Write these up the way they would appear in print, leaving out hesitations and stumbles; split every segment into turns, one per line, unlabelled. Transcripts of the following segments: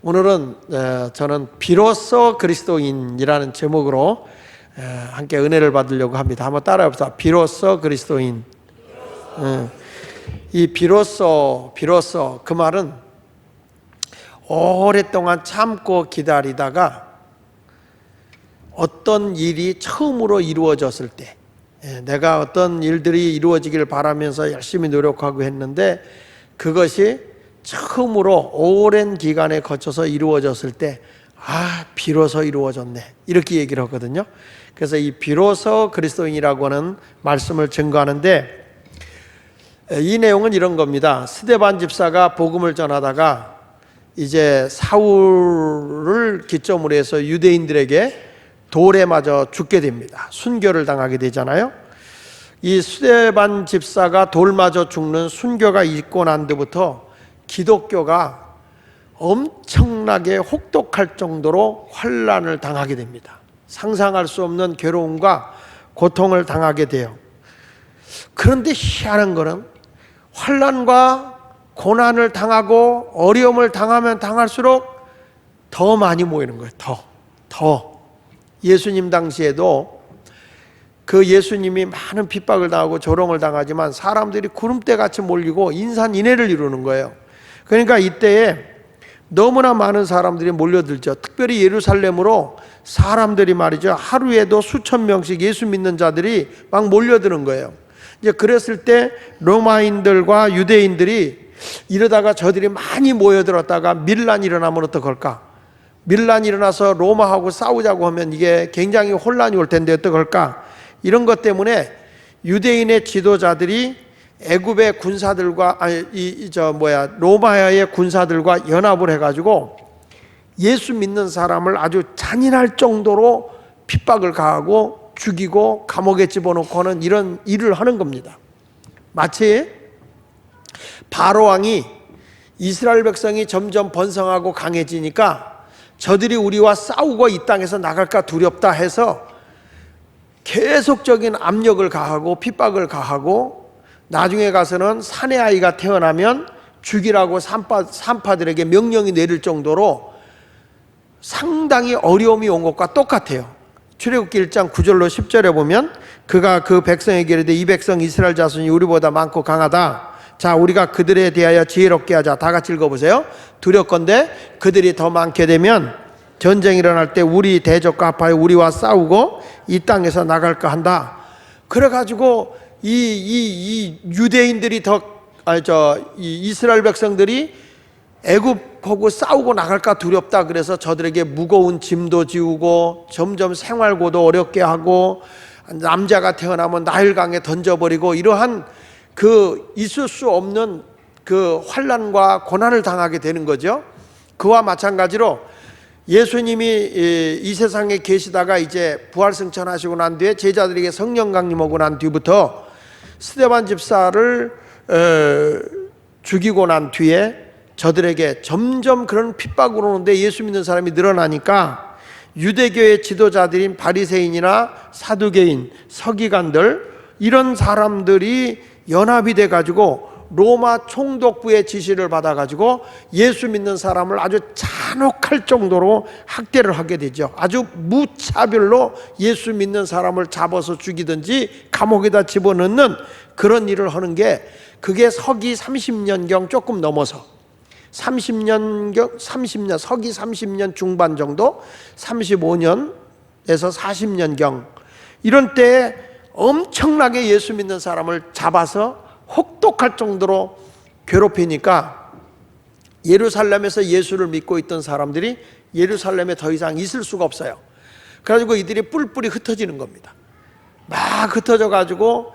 오늘은 저는 비로소 그리스도인이라는 제목으로 함께 은혜를 받으려고 합니다. 한번 따라해봅시다. 비로소 그리스도인. 이 비로소 그 말은 오랫동안 참고 기다리다가 어떤 일이 처음으로 이루어졌을 때, 내가 어떤 일들이 이루어지기를 바라면서 열심히 노력하고 했는데 그것이 처음으로 오랜 기간에 거쳐서 이루어졌을 때, 비로소 이루어졌네, 이렇게 얘기를 하거든요. 그래서 이 비로소 그리스도인이라고 하는 말씀을 증거하는데, 이 내용은 이런 겁니다. 스데반 집사가 복음을 전하다가 이제 사울을 기점으로 해서 유대인들에게 돌에 맞아 죽게 됩니다. 순교를 당하게 되잖아요. 이 스데반 집사가 돌 맞아 죽는 순교가 있고 난 뒤부터 기독교가 엄청나게 혹독할 정도로 환난을 당하게 됩니다. 상상할 수 없는 괴로움과 고통을 당하게 돼요. 그런데 희한한 거는 환난과 고난을 당하고 어려움을 당하면 당할수록 더 많이 모이는 거예요. 더. 예수님 당시에도 그 예수님이 많은 핍박을 당하고 조롱을 당하지만 사람들이 구름대같이 몰리고 인산인해를 이루는 거예요. 그러니까 이때에 너무나 많은 사람들이 몰려들죠. 특별히 예루살렘으로 사람들이 말이죠, 하루에도 수천 명씩 예수 믿는 자들이 막 몰려드는 거예요. 이제 그랬을 때 로마인들과 유대인들이 이러다가 저들이 많이 모여들었다가 밀란이 일어나면 어떡할까? 밀란이 일어나서 로마하고 싸우자고 하면 이게 굉장히 혼란이 올 텐데 어떡할까? 이런 것 때문에 유대인의 지도자들이 애굽의 군사들과 로마의 군사들과 연합을 해가지고 예수 믿는 사람을 아주 잔인할 정도로 핍박을 가하고 죽이고 감옥에 집어넣고 하는 이런 일을 하는 겁니다. 마치 바로 왕이 이스라엘 백성이 점점 번성하고 강해지니까 저들이 우리와 싸우고 이 땅에서 나갈까 두렵다 해서 계속적인 압력을 가하고 핍박을 가하고 나중에 가서는 사내 아이가 태어나면 죽이라고 산파들에게 명령이 내릴 정도로 상당히 어려움이 온 것과 똑같아요. 출애굽기 1장 9절로 10절에 보면 그가 그 백성에게 이르되 이 백성 이스라엘 자손이 우리보다 많고 강하다. 자, 우리가 그들에 대하여 지혜롭게 하자. 다 같이 읽어보세요. 두렵건대 그들이 더 많게 되면 전쟁이 일어날 때 우리 대적과 합하여 우리와 싸우고 이 땅에서 나갈까 한다. 그래가지고 이 유대인들이 이스라엘 백성들이 애굽하고 싸우고 나갈까 두렵다. 그래서 저들에게 무거운 짐도 지우고 점점 생활고도 어렵게 하고 남자가 태어나면 나일강에 던져버리고 이러한 그 있을 수 없는 그 환난과 고난을 당하게 되는 거죠. 그와 마찬가지로 예수님이 이 세상에 계시다가 이제 부활승천하시고 난 뒤에 제자들에게 성령 강림하고 난 뒤부터 스데반 집사를 죽이고 난 뒤에 저들에게 점점 그런 핍박으로 오는데 예수 믿는 사람이 늘어나니까 유대교의 지도자들인 바리새인이나 사두개인, 서기관들 이런 사람들이 연합이 돼가지고 로마 총독부의 지시를 받아가지고 예수 믿는 사람을 아주 잔혹할 정도로 학대를 하게 되죠. 아주 무차별로 예수 믿는 사람을 잡아서 죽이든지 감옥에다 집어넣는 그런 일을 하는 게 그게 서기 30년경 조금 넘어서 30년 서기 30년 중반 정도 35년에서 40년경 이런 때에 엄청나게 예수 믿는 사람을 잡아서 혹독할 정도로 괴롭히니까 예루살렘에서 예수를 믿고 있던 사람들이 예루살렘에 더 이상 있을 수가 없어요. 그래가지고 이들이 뿔뿔이 흩어지는 겁니다. 막 흩어져 가지고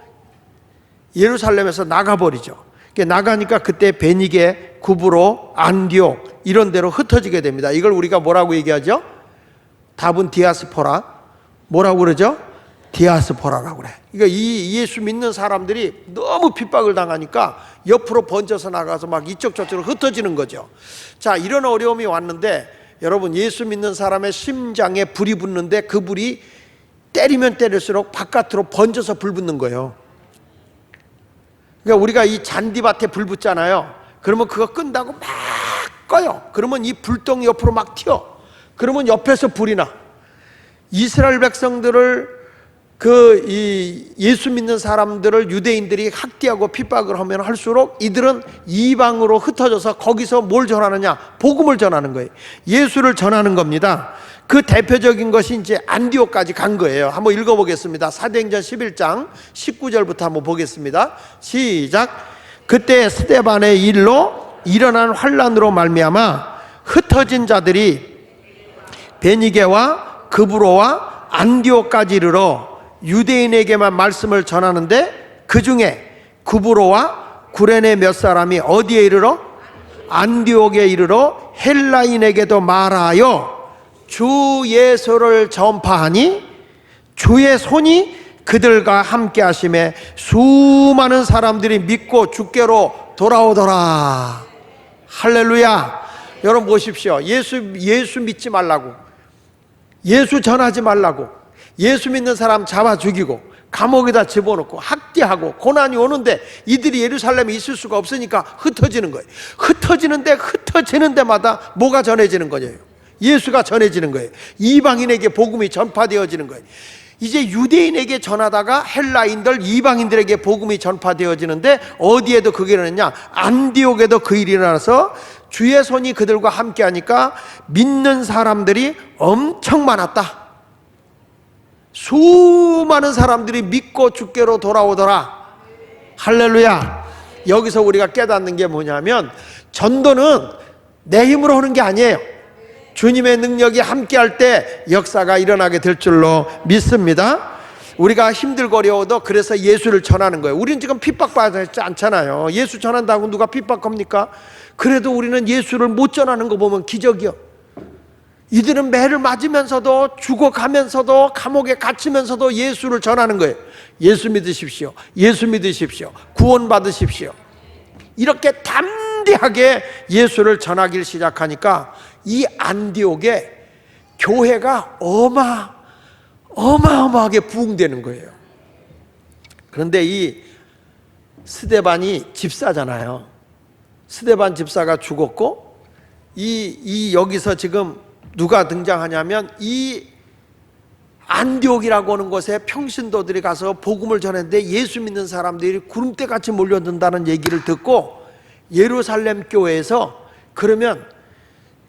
예루살렘에서 나가버리죠. 나가니까 그때 베니게, 구브로, 안디옥 이런 데로 흩어지게 됩니다. 이걸 우리가 뭐라고 얘기하죠? 답은 디아스포라. 뭐라고 그러죠? 디아스포라라고 그래. 그러니까 이 예수 믿는 사람들이 너무 핍박을 당하니까 옆으로 번져서 나가서 막 이쪽 저쪽으로 흩어지는 거죠. 자, 이런 어려움이 왔는데 여러분, 예수 믿는 사람의 심장에 불이 붙는데 그 불이 때리면 때릴수록 바깥으로 번져서 불 붙는 거예요. 그러니까 우리가 이 잔디밭에 불 붙잖아요. 그러면 그거 끈다고 막 꺼요. 그러면 이 불덩이 옆으로 막 튀어. 그러면 옆에서 불이 나. 이스라엘 백성들을 예수 믿는 사람들을 유대인들이 학대하고 핍박을 하면 할수록 이들은 이방으로 흩어져서 거기서 뭘 전하느냐? 복음을 전하는 거예요. 예수를 전하는 겁니다. 그 대표적인 것이 이제 안디옥까지 간 거예요. 한번 읽어보겠습니다. 사도행전 11장 19절부터 한번 보겠습니다. 시작. 그때 스데반의 일로 일어난 환란으로 말미암아 흩어진 자들이 베니게와 그브로와 안디옥까지 이르러 유대인에게만 말씀을 전하는데 그 중에 구브로와 구레네 몇 사람이 어디에 이르러? 안디옥에 이르러 헬라인에게도 말하여 주 예수를 전파하니 주의 손이 그들과 함께 하심에 수많은 사람들이 믿고 주께로 돌아오더라. 할렐루야. 여러분 보십시오. 예수 믿지 말라고, 예수 전하지 말라고, 예수 믿는 사람 잡아 죽이고 감옥에다 집어넣고 학대하고 고난이 오는데 이들이 예루살렘에 있을 수가 없으니까 흩어지는 거예요. 흩어지는 데마다 뭐가 전해지는 거예요? 예수가 전해지는 거예요. 이방인에게 복음이 전파되어지는 거예요. 이제 유대인에게 전하다가 헬라인들 이방인들에게 복음이 전파되어지는데 어디에도 그게 일어났냐? 안디옥에도 그 일이 일어나서 주의 손이 그들과 함께 하니까 믿는 사람들이 엄청 많았다. 수많은 사람들이 믿고 주께로 돌아오더라. 할렐루야. 여기서 우리가 깨닫는 게 뭐냐면 전도는 내 힘으로 하는 게 아니에요. 주님의 능력이 함께할 때 역사가 일어나게 될 줄로 믿습니다. 우리가 힘들고 어려워도 그래서 예수를 전하는 거예요. 우리는 지금 핍박받지 않잖아요. 예수 전한다고 누가 핍박합니까? 그래도 우리는 예수를 못 전하는 거 보면 기적이요. 이들은 매를 맞으면서도 죽어가면서도 감옥에 갇히면서도 예수를 전하는 거예요. 예수 믿으십시오. 예수 믿으십시오. 구원 받으십시오. 이렇게 담대하게 예수를 전하기 시작하니까 이 안디옥에 교회가 어마어마하게 부흥되는 거예요. 그런데 이 스데반이 집사잖아요. 스데반 집사가 죽었고 여기서 지금 누가 등장하냐면 이 안디옥이라고 하는 곳에 평신도들이 가서 복음을 전했는데 예수 믿는 사람들이 구름대같이 몰려든다는 얘기를 듣고 예루살렘 교회에서 그러면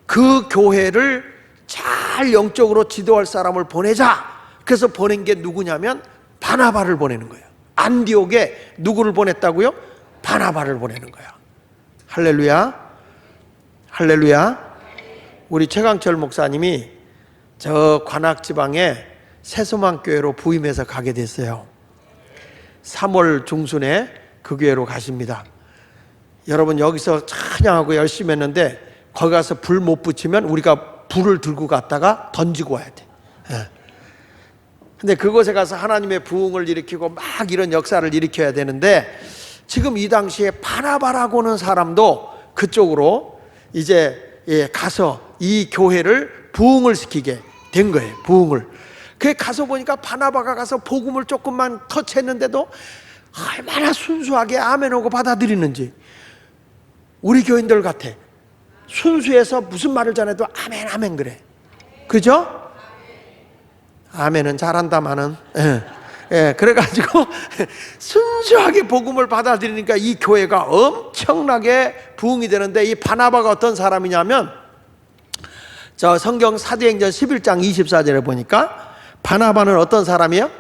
그 교회를 잘 영적으로 지도할 사람을 보내자. 그래서 보낸 게 누구냐면 바나바를 보내는 거예요. 안디옥에 누구를 보냈다고요? 바나바를 보내는 거야. 할렐루야. 할렐루야. 우리 최강철 목사님이 저 관악지방에 새소망교회로 부임해서 가게 됐어요. 3월 중순에 그 교회로 가십니다. 여러분 여기서 찬양하고 열심히 했는데 거기 가서 불 못 붙이면 우리가 불을 들고 갔다가 던지고 와야 돼. 근데 그곳에 가서 하나님의 부흥을 일으키고 막 이런 역사를 일으켜야 되는데 지금 이 당시에 바나바라고 하는 사람도 그쪽으로 이제 가서 이 교회를 부흥을 시키게 된 거예요. 부흥을. 그래 가서 보니까 바나바가 가서 복음을 조금만 터치했는데도 얼마나 순수하게 아멘하고 받아들이는지. 우리 교인들 같아. 순수해서 무슨 말을 전해도 아멘 아멘 그래. 그죠? 아멘은 잘한다마는. 그래가지고 순수하게 복음을 받아들이니까 이 교회가 엄청나게 부흥이 되는데 이 바나바가 어떤 사람이냐면 저 성경 사도행전 11장 24절에 보니까 바나바는 어떤 사람이요?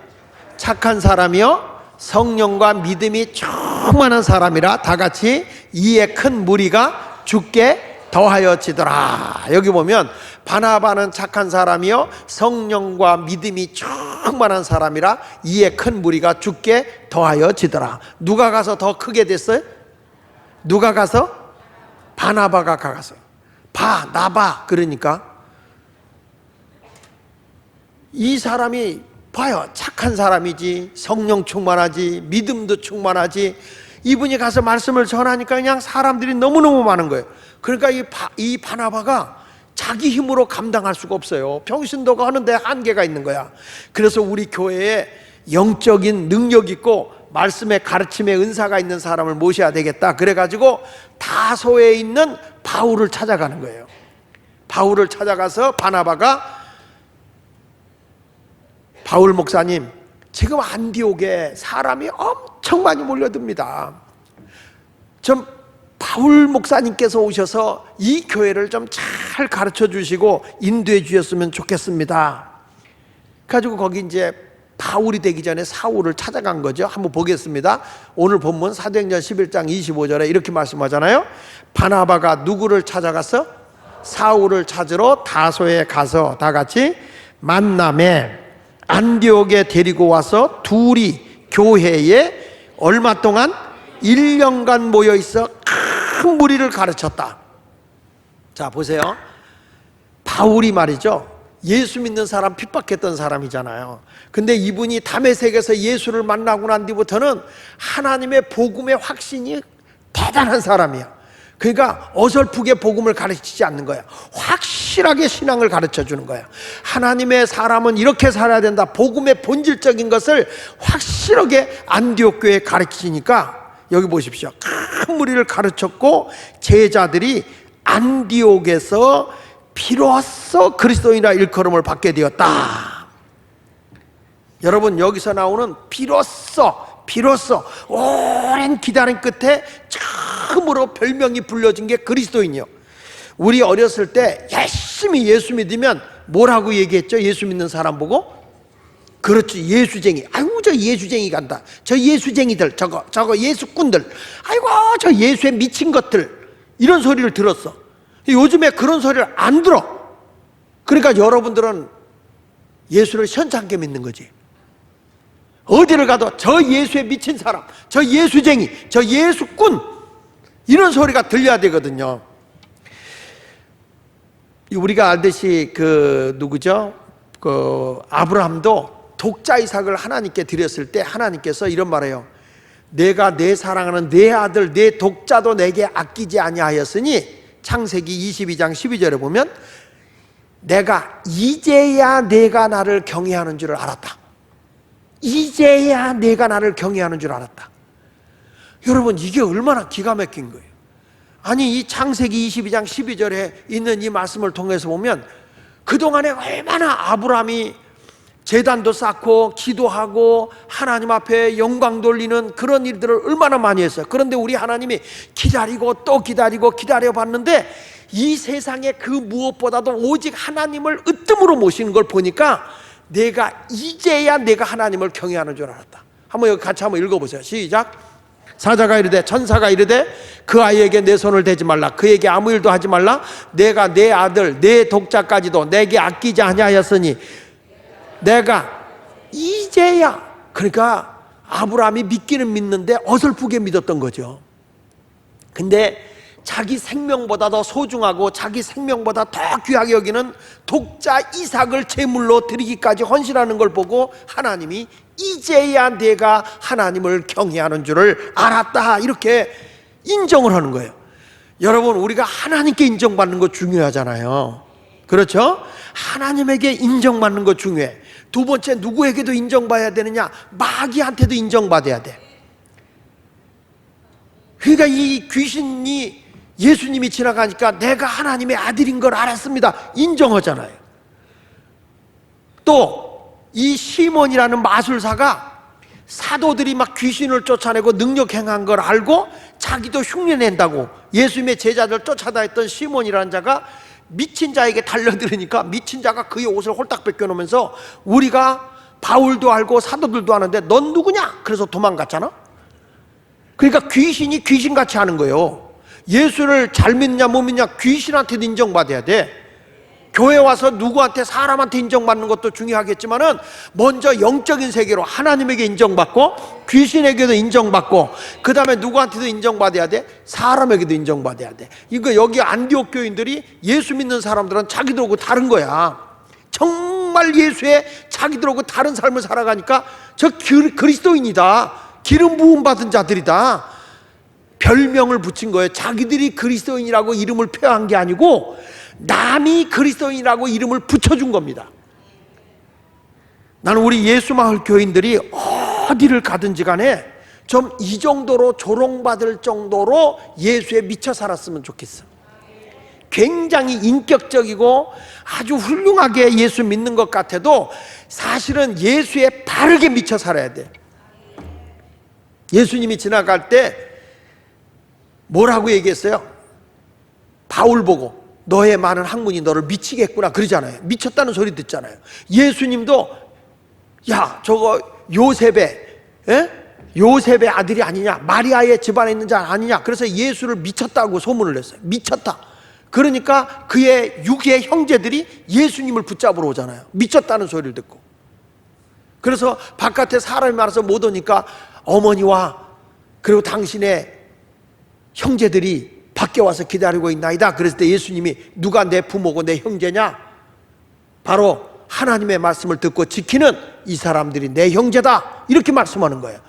착한 사람이요 성령과 믿음이 충만한 사람이라 다같이 이에 큰 무리가 죽게 더하여지더라. 여기 보면 바나바는 착한 사람이요 성령과 믿음이 충만한 사람이라 이에 큰 무리가 죽게 더하여지더라. 누가 가서 더 크게 됐어요? 누가 가서? 바나바가 가서. 나바 그러니까 이 사람이 봐요. 착한 사람이지, 성령 충만하지, 믿음도 충만하지. 이분이 가서 말씀을 전하니까 그냥 사람들이 너무너무 많은 거예요. 그러니까 이 바나바가 자기 힘으로 감당할 수가 없어요. 평신도가 하는데 한계가 있는 거야. 그래서 우리 교회에 영적인 능력 있고 말씀의 가르침의 은사가 있는 사람을 모셔야 되겠다. 그래가지고 다소에 있는 바울을 찾아가는 거예요. 바울을 찾아가서 바나바가 바울 목사님, 지금 안디옥에 사람이 엄청 많이 몰려듭니다. 좀 바울 목사님께서 오셔서 이 교회를 좀 잘 가르쳐 주시고 인도해 주셨으면 좋겠습니다. 가지고 거기 이제 바울이 되기 전에 사울을 찾아간 거죠. 한번 보겠습니다. 오늘 본문 사도행전 11장 25절에 이렇게 말씀하잖아요. 바나바가 누구를 찾아갔어? 사울을 찾으러 다소에 가서 다 같이 만남에 안디옥에 데리고 와서 둘이 교회에 얼마 동안 1년간 모여 있어 큰 무리를 가르쳤다. 자, 보세요. 바울이 말이죠, 예수 믿는 사람 핍박했던 사람이잖아요. 근데 이분이 다메섹에서 예수를 만나고 난 뒤부터는 하나님의 복음의 확신이 대단한 사람이야. 그러니까 어설프게 복음을 가르치지 않는 거야. 확실하게 신앙을 가르쳐 주는 거야. 하나님의 사람은 이렇게 살아야 된다. 복음의 본질적인 것을 확실하게 안디옥 교회에 가르치니까 여기 보십시오. 큰 무리를 가르쳤고 제자들이 안디옥에서 비로소 그리스도인이라 일컬음을 받게 되었다. 여러분, 여기서 나오는 비로소 오랜 기다림 끝에 처음으로 별명이 불려진 게 그리스도인이요. 우리 어렸을 때 열심히 예수 믿으면 뭐라고 얘기했죠? 예수 믿는 사람 보고? 그렇지, 예수쟁이. 아이고, 저 예수쟁이 간다. 저 예수쟁이들, 저거 예수꾼들. 아이고, 저 예수에 미친 것들. 이런 소리를 들었어. 요즘에 그런 소리를 안 들어. 그러니까 여러분들은 예수를 현찮게 믿는 거지. 어디를 가도 저 예수에 미친 사람, 저 예수쟁이, 저 예수꾼, 이런 소리가 들려야 되거든요. 우리가 알듯이 누구죠? 아브라함도 독자 이삭을 하나님께 드렸을 때 하나님께서 이런 말해요. 내가 내 사랑하는 내 아들 내 독자도 내게 아끼지 아니하였으니, 창세기 22장 12절에 보면 내가 이제야 내가 나를 경외하는 줄을 알았다. 이제야 내가 나를 경외하는 줄 알았다. 여러분, 이게 얼마나 기가 막힌 거예요. 아니, 이 창세기 22장 12절에 있는 이 말씀을 통해서 보면 그동안에 얼마나 아브라함이 제단도 쌓고 기도하고 하나님 앞에 영광 돌리는 그런 일들을 얼마나 많이 했어요. 그런데 우리 하나님이 기다리고 또 기다리고 기다려봤는데 이 세상에 그 무엇보다도 오직 하나님을 으뜸으로 모시는 걸 보니까 내가 이제야 내가 하나님을 경외하는 줄 알았다. 한번 여기 같이 한번 읽어보세요. 시작. 사자가 이르되 천사가 이르되 그 아이에게 내 손을 대지 말라. 그에게 아무 일도 하지 말라. 내가 내 아들 내 독자까지도 내게 아끼지 아니하였으니 내가 이제야. 그러니까 아브라함이 믿기는 믿는데 어설프게 믿었던 거죠. 근데 자기 생명보다 더 소중하고 자기 생명보다 더 귀하게 여기는 독자 이삭을 제물로 드리기까지 헌신하는 걸 보고 하나님이 이제야 내가 하나님을 경외하는 줄을 알았다, 이렇게 인정을 하는 거예요. 여러분, 우리가 하나님께 인정받는 거 중요하잖아요. 그렇죠? 하나님에게 인정받는 거 중요해. 두 번째, 누구에게도 인정받아야 되느냐? 마귀한테도 인정받아야 돼. 그러니까 이 귀신이 예수님이 지나가니까 내가 하나님의 아들인 걸 알았습니다, 인정하잖아요. 또 이 시몬이라는 마술사가 사도들이 막 귀신을 쫓아내고 능력 행한 걸 알고 자기도 흉내낸다고 예수님의 제자들 쫓아다녔던 시몬이라는 자가 미친 자에게 달려들으니까 미친 자가 그의 옷을 홀딱 벗겨놓으면서 우리가 바울도 알고 사도들도 아는데 넌 누구냐? 그래서 도망갔잖아. 그러니까 귀신이 귀신같이 하는 거예요. 예수를 잘 믿냐 못 믿냐 귀신한테도 인정받아야 돼. 교회 와서 누구한테 사람한테 인정받는 것도 중요하겠지만은 먼저 영적인 세계로 하나님에게 인정받고 귀신에게도 인정받고 그 다음에 누구한테도 인정받아야 돼. 사람에게도 인정받아야 돼. 이거 여기 안디옥 교인들이 예수 믿는 사람들은 자기들하고 다른 거야. 정말 예수에 자기들하고 다른 삶을 살아가니까 저 그리스도인이다, 기름 부음 받은 자들이다, 별명을 붙인 거예요. 자기들이 그리스도인이라고 이름을 표한 게 아니고 남이 그리스도인이라고 이름을 붙여준 겁니다. 나는 우리 예수마을 교인들이 어디를 가든지 간에 좀 이 정도로 조롱받을 정도로 예수에 미쳐 살았으면 좋겠어. 굉장히 인격적이고 아주 훌륭하게 예수 믿는 것 같아도 사실은 예수에 바르게 미쳐 살아야 돼. 예수님이 지나갈 때 뭐라고 얘기했어요? 바울 보고 너의 많은 학문이 너를 미치겠구나 그러잖아요. 미쳤다는 소리 듣잖아요. 예수님도 야 저거 요셉의 아들이 아니냐, 마리아의 집안에 있는 자 아니냐, 그래서 예수를 미쳤다고 소문을 냈어요. 미쳤다. 그러니까 그의 육의 형제들이 예수님을 붙잡으러 오잖아요. 미쳤다는 소리를 듣고. 그래서 바깥에 사람이 많아서 못 오니까 어머니와 그리고 당신의 형제들이 밖에 와서 기다리고 있나이다. 그랬을 때 예수님이 누가 내 부모고 내 형제냐? 바로 하나님의 말씀을 듣고 지키는 이 사람들이 내 형제다. 이렇게 말씀하는 거예요.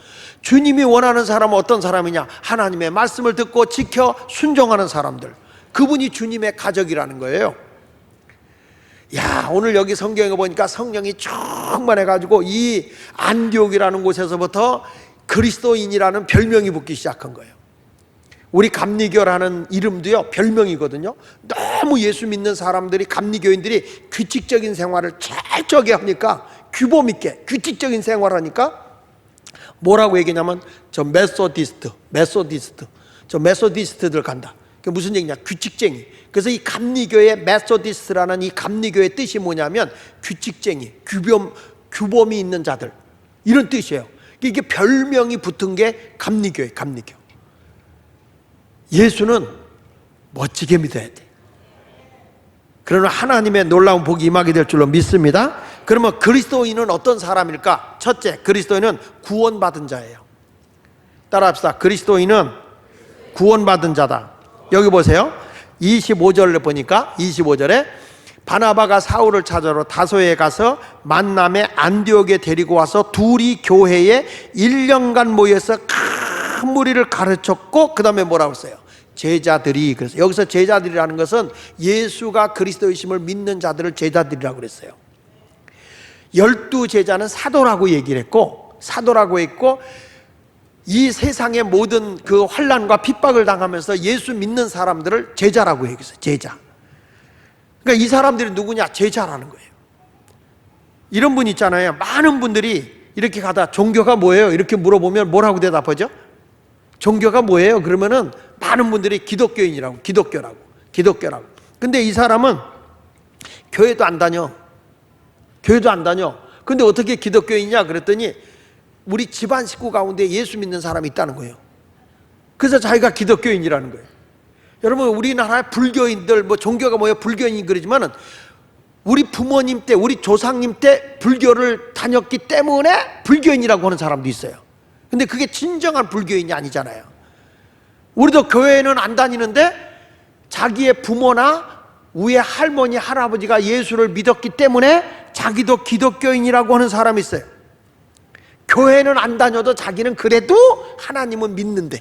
주님이 원하는 사람은 어떤 사람이냐? 하나님의 말씀을 듣고 지켜 순종하는 사람들. 그분이 주님의 가족이라는 거예요. 야, 오늘 여기 성경에 보니까 성령이 충만해가지고 이 안디옥이라는 곳에서부터 그리스도인이라는 별명이 붙기 시작한 거예요. 우리 감리교라는 이름도요 별명이거든요. 너무 예수 믿는 사람들이, 감리교인들이 규칙적인 생활을 철저하게 하니까, 규범 있게 규칙적인 생활을 하니까 뭐라고 얘기냐면 저 메소디스트들 간다. 그게 무슨 얘기냐? 규칙쟁이. 그래서 이 감리교의 메소디스트라는 이 감리교의 뜻이 뭐냐면 규칙쟁이, 규범이 있는 자들, 이런 뜻이에요. 이게 별명이 붙은 게 감리교예요. 감리교. 예수는 멋지게 믿어야 돼. 그러나 하나님의 놀라운 복이 임하게 될 줄로 믿습니다. 그러면 그리스도인은 어떤 사람일까? 첫째, 그리스도인은 구원받은 자예요. 따라합시다. 그리스도인은 구원받은 자다. 여기 보세요. 25절을 보니까 25절에 바나바가 사울을 찾으러 다소에 가서 만남의 안디옥에 데리고 와서 둘이 교회에 1년간 모여서 큰 무리를 가르쳤고, 그 다음에 뭐라고 했어요? 제자들이. 그래서 여기서 제자들이라는 것은 예수가 그리스도이심을 믿는 자들을 제자들이라고 그랬어요. 12제자는 사도라고 얘기를 했고, 이 세상의 모든 그 환난과 핍박을 당하면서 예수 믿는 사람들을 제자라고 얘기했어요. 제자. 그러니까 이 사람들이 누구냐? 제자라는 거예요. 이런 분 있잖아요. 많은 분들이 이렇게 가다 종교가 뭐예요? 이렇게 물어보면 뭐라고 대답하죠? 종교가 뭐예요? 그러면은 많은 분들이 기독교인이라고, 기독교라고. 근데 이 사람은 교회도 안 다녀. 근데 어떻게 기독교인이냐? 그랬더니 우리 집안 식구 가운데 예수 믿는 사람이 있다는 거예요. 그래서 자기가 기독교인이라는 거예요. 여러분, 우리나라의 불교인들, 뭐 종교가 뭐예요? 불교인이 그러지만은 우리 부모님 때, 우리 조상님 때 불교를 다녔기 때문에 불교인이라고 하는 사람도 있어요. 근데 그게 진정한 불교인이 아니잖아요. 우리도 교회는 안 다니는데 자기의 부모나 위에 할머니, 할아버지가 예수를 믿었기 때문에 자기도 기독교인이라고 하는 사람이 있어요. 교회는 안 다녀도 자기는 그래도 하나님은 믿는데.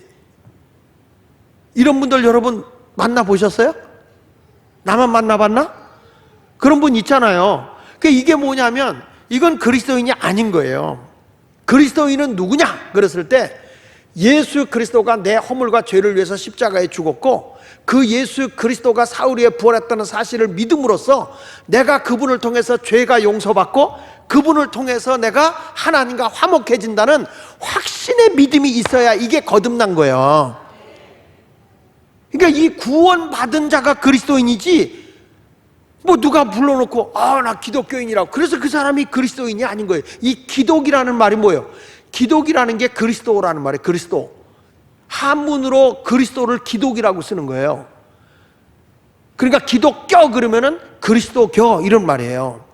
이런 분들 여러분 만나보셨어요? 나만 만나봤나? 그런 분 있잖아요. 이게 뭐냐면 이건 그리스도인이 아닌 거예요. 그리스도인은 누구냐? 그랬을 때 예수 그리스도가 내 허물과 죄를 위해서 십자가에 죽었고, 그 예수 그리스도가 사흘 후에 부활했다는 사실을 믿음으로써 내가 그분을 통해서 죄가 용서받고 그분을 통해서 내가 하나님과 화목해진다는 확신의 믿음이 있어야 이게 거듭난 거예요. 그러니까 이 구원받은 자가 그리스도인이지, 뭐 누가 불러놓고 나 기독교인이라고, 그래서 그 사람이 그리스도인이 아닌 거예요. 이 기독이라는 말이 뭐예요? 기독이라는 게 그리스도라는 말이에요. 그리스도. 한문으로 그리스도를 기독이라고 쓰는 거예요. 그러니까 기독교 그러면은 그리스도교 이런 말이에요.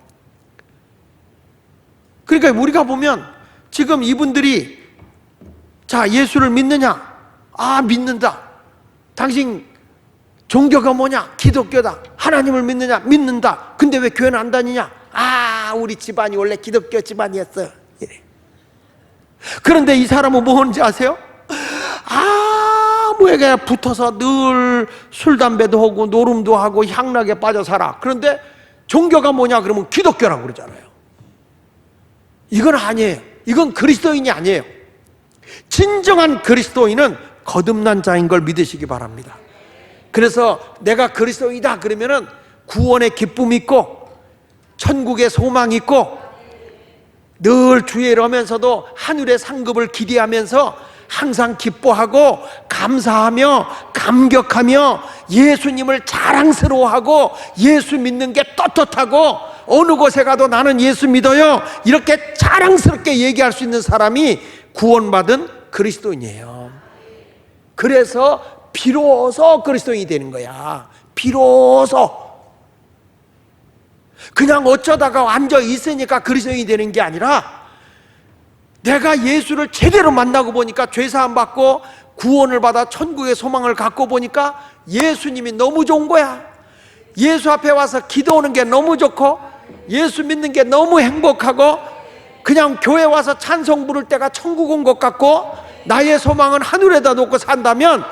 그러니까 우리가 보면 지금 이분들이 자, 예수를 믿느냐? 믿는다. 당신 종교가 뭐냐? 기독교다. 하나님을 믿느냐? 믿는다. 근데 왜 교회는 안 다니냐? 우리 집안이 원래 기독교 집안이었어. 이래. 그런데 이 사람은 뭔지 아세요? 아무에게 붙어서 늘 술, 담배도 하고 노름도 하고 향락에 빠져 살아. 그런데 종교가 뭐냐? 그러면 기독교라고 그러잖아요. 이건 아니에요. 이건 그리스도인이 아니에요. 진정한 그리스도인은 거듭난 자인 걸 믿으시기 바랍니다. 그래서 내가 그리스도이다 그러면은 구원의 기쁨 있고 천국의 소망 있고 늘 주의를 하면서도 하늘의 상급을 기대하면서 항상 기뻐하고 감사하며 감격하며 예수님을 자랑스러워하고 예수 믿는 게 떳떳하고 어느 곳에 가도 나는 예수 믿어요 이렇게 자랑스럽게 얘기할 수 있는 사람이 구원받은 그리스도인이에요. 그래서 비로소 그리스도인이 되는 거야. 비로소. 그냥 어쩌다가 앉아 있으니까 그리스도인이 되는 게 아니라 내가 예수를 제대로 만나고 보니까 죄사함 받고 구원을 받아 천국의 소망을 갖고 보니까 예수님이 너무 좋은 거야. 예수 앞에 와서 기도하는 게 너무 좋고 예수 믿는 게 너무 행복하고 그냥 교회 와서 찬송 부를 때가 천국 온 것 같고 나의 소망은 하늘에다 놓고 산다면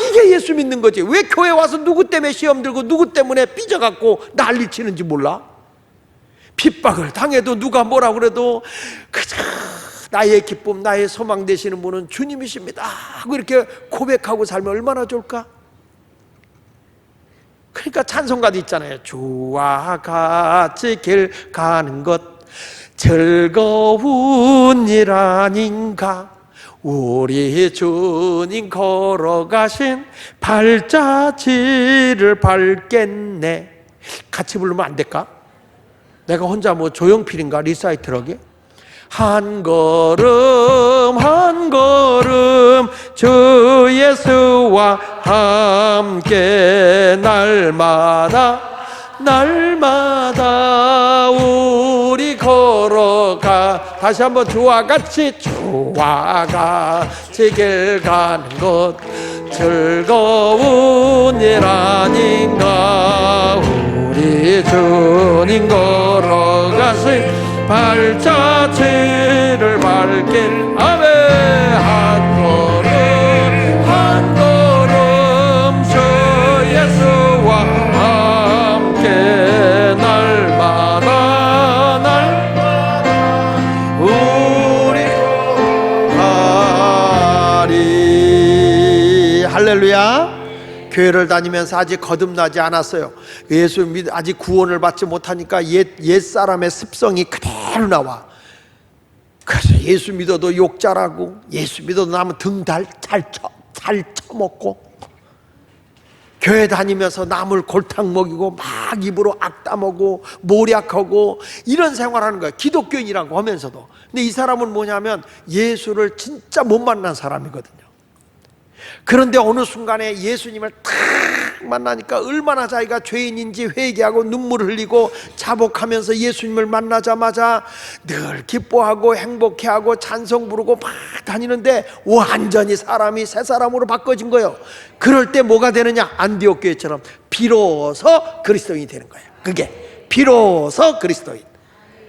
이게 예수 믿는 거지. 왜 교회 와서 누구 때문에 시험 들고 누구 때문에 삐져갖고 난리 치는지 몰라? 핍박을 당해도 누가 뭐라 그래도 그저 나의 기쁨 나의 소망 되시는 분은 주님이십니다 하고 이렇게 고백하고 살면 얼마나 좋을까? 그러니까 찬송가도 있잖아요. 주와 같이 길 가는 것 즐거운 일 아닌가 우리 주님 걸어가신 발자취를 밟겠네. 같이 부르면 안 될까? 내가 혼자 뭐 조용필인가 리사이트러기? 한 걸음 한 걸음 주 예수와 함께 날마다 날마다 우리 걸어가. 다시 한번 주와 같이 길 가는 것 즐거운 일 아닌가 우리 주님 걸어가신 발자취를 밟길 아멘. 한 걸음 주 예수와 함께 날마다 우리 가리. 할렐루야. 교회를 다니면서 아직 거듭나지 않았어요. 예수 아직 구원을 받지 못하니까 옛사람의 습성이 그대로 나와. 그래서 예수 믿어도 욕 잘하고 예수 믿어도 나면 등 잘 쳐먹고 교회 다니면서 남을 골탕 먹이고 막 입으로 악담하고 모략하고 이런 생활하는 거야. 기독교인이라고 하면서도. 근데 이 사람은 뭐냐면 예수를 진짜 못 만난 사람이거든요. 그런데 어느 순간에 예수님을 탁 만나니까 얼마나 자기가 죄인인지 회개하고 눈물 흘리고 자복하면서 예수님을 만나자마자 늘 기뻐하고 행복해하고 찬송 부르고 막 다니는데 완전히 사람이 새 사람으로 바꿔진 거예요. 그럴 때 뭐가 되느냐? 안디옥 교회처럼 비로소 그리스도인이 되는 거예요. 그게 비로소 그리스도인.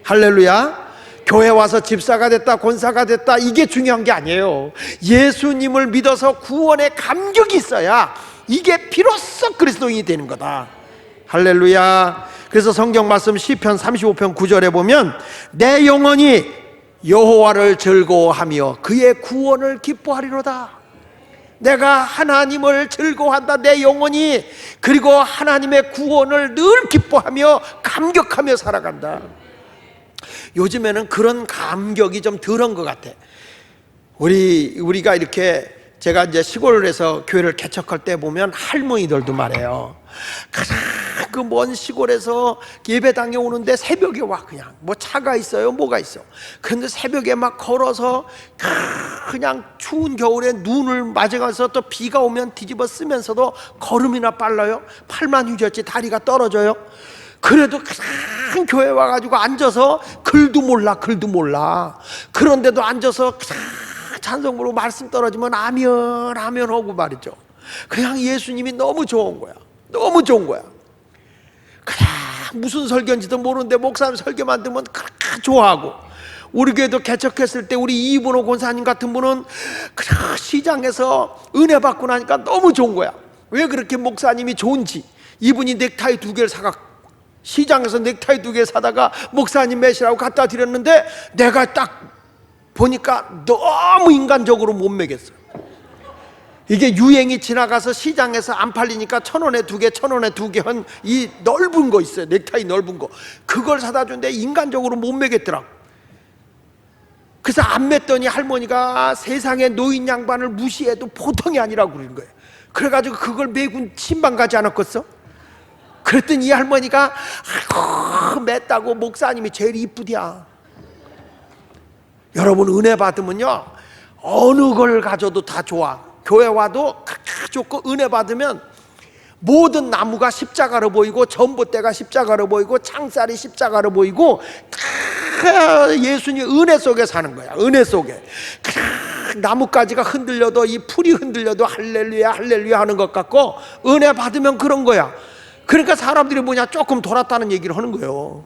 할렐루야. 교회 와서 집사가 됐다 권사가 됐다 이게 중요한 게 아니에요. 예수님을 믿어서 구원의 감격이 있어야 이게 비로소 그리스도인이 되는 거다. 할렐루야. 그래서 성경 말씀 시편 35편 9절에 보면 내 영혼이 여호와를 즐거워하며 그의 구원을 기뻐하리로다. 내가 하나님을 즐거워한다. 내 영혼이. 그리고 하나님의 구원을 늘 기뻐하며 감격하며 살아간다. 요즘에는 그런 감격이 좀 덜한 것 같아. 우리가 이렇게 제가 이제 시골에서 교회를 개척할 때 보면 할머니들도 말해요. 가장 그 먼 시골에서 예배당에 오는데 새벽에 와. 그냥 뭐 차가 있어요 뭐가 있어. 그런데 새벽에 막 걸어서 그냥 추운 겨울에 눈을 맞아가서 또 비가 오면 뒤집어 쓰면서도 걸음이나 빨라요. 팔만 휘젓지 다리가 떨어져요. 그래도 그냥 교회 와가지고 앉아서 글도 몰라. 그런데도 앉아서 찬송 부르고 말씀 떨어지면 아멘 하고 말이죠. 그냥 예수님이 너무 좋은 거야. 너무 좋은 거야. 그냥 무슨 설교인지도 모르는데 목사님 설교만 들으면 그렇게 좋아하고. 우리 교회도 개척했을 때 우리 이분호 권사님 같은 분은 그냥 시장에서 은혜 받고 나니까 너무 좋은 거야. 왜 그렇게 목사님이 좋은지. 이분이 넥타이 2개를 사갖고 시장에서 넥타이 2개 사다가 목사님 매시라고 갖다 드렸는데 내가 딱 보니까 너무 인간적으로 못 먹였어요. 이게 유행이 지나가서 시장에서 안 팔리니까 1,000원에 2개, 1,000원에 2개 한 이 넓은 거 있어요. 넥타이 넓은 거. 그걸 사다 준데 인간적으로 못 매겠더라. 그래서 안 맸더니 할머니가 세상에 노인 양반을 무시해도 보통이 아니라고 그러는 거예요. 그래가지고 그걸 매고 신방 가지 않았겠어? 그랬더니 이 할머니가 아이고 맸다고 목사님이 제일 이쁘디야. 여러분 은혜 받으면요 어느 걸 가져도 다 좋아. 교회 와도 다 좋고 은혜 받으면 모든 나무가 십자가로 보이고 전봇대가 십자가로 보이고 창살이 십자가로 보이고 다 예수님 은혜 속에 사는 거야. 은혜 속에 나뭇가지가 흔들려도 이 풀이 흔들려도 할렐루야 할렐루야 하는 것 같고 은혜 받으면 그런 거야. 그러니까 사람들이 뭐냐 조금 돌았다는 얘기를 하는 거예요.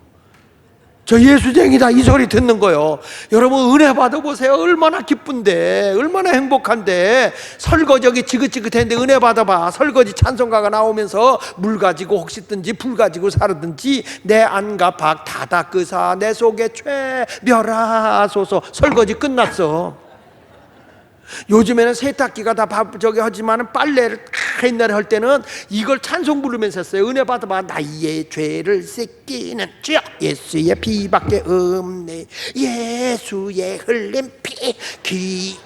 저 예수쟁이다 이 소리 듣는 거예요. 여러분 은혜 받아보세요. 얼마나 기쁜데 얼마나 행복한데. 설거지 지긋지긋했는데 은혜 받아봐. 설거지 찬송가가 나오면서 물 가지고 혹시 든지 불 가지고 사르든지 내 안과 밖 다 닦으사 내 속에 죄멸하소서. 설거지 끝났어. 요즘에는 세탁기가 다 저기 하지만 빨래를 옛날에 할 때는 이걸 찬송 부르면서 했어요. 은혜 받아봐. 나의 죄를 씻기는 주여 예수의 피밖에 없네. 예수의 흘린 피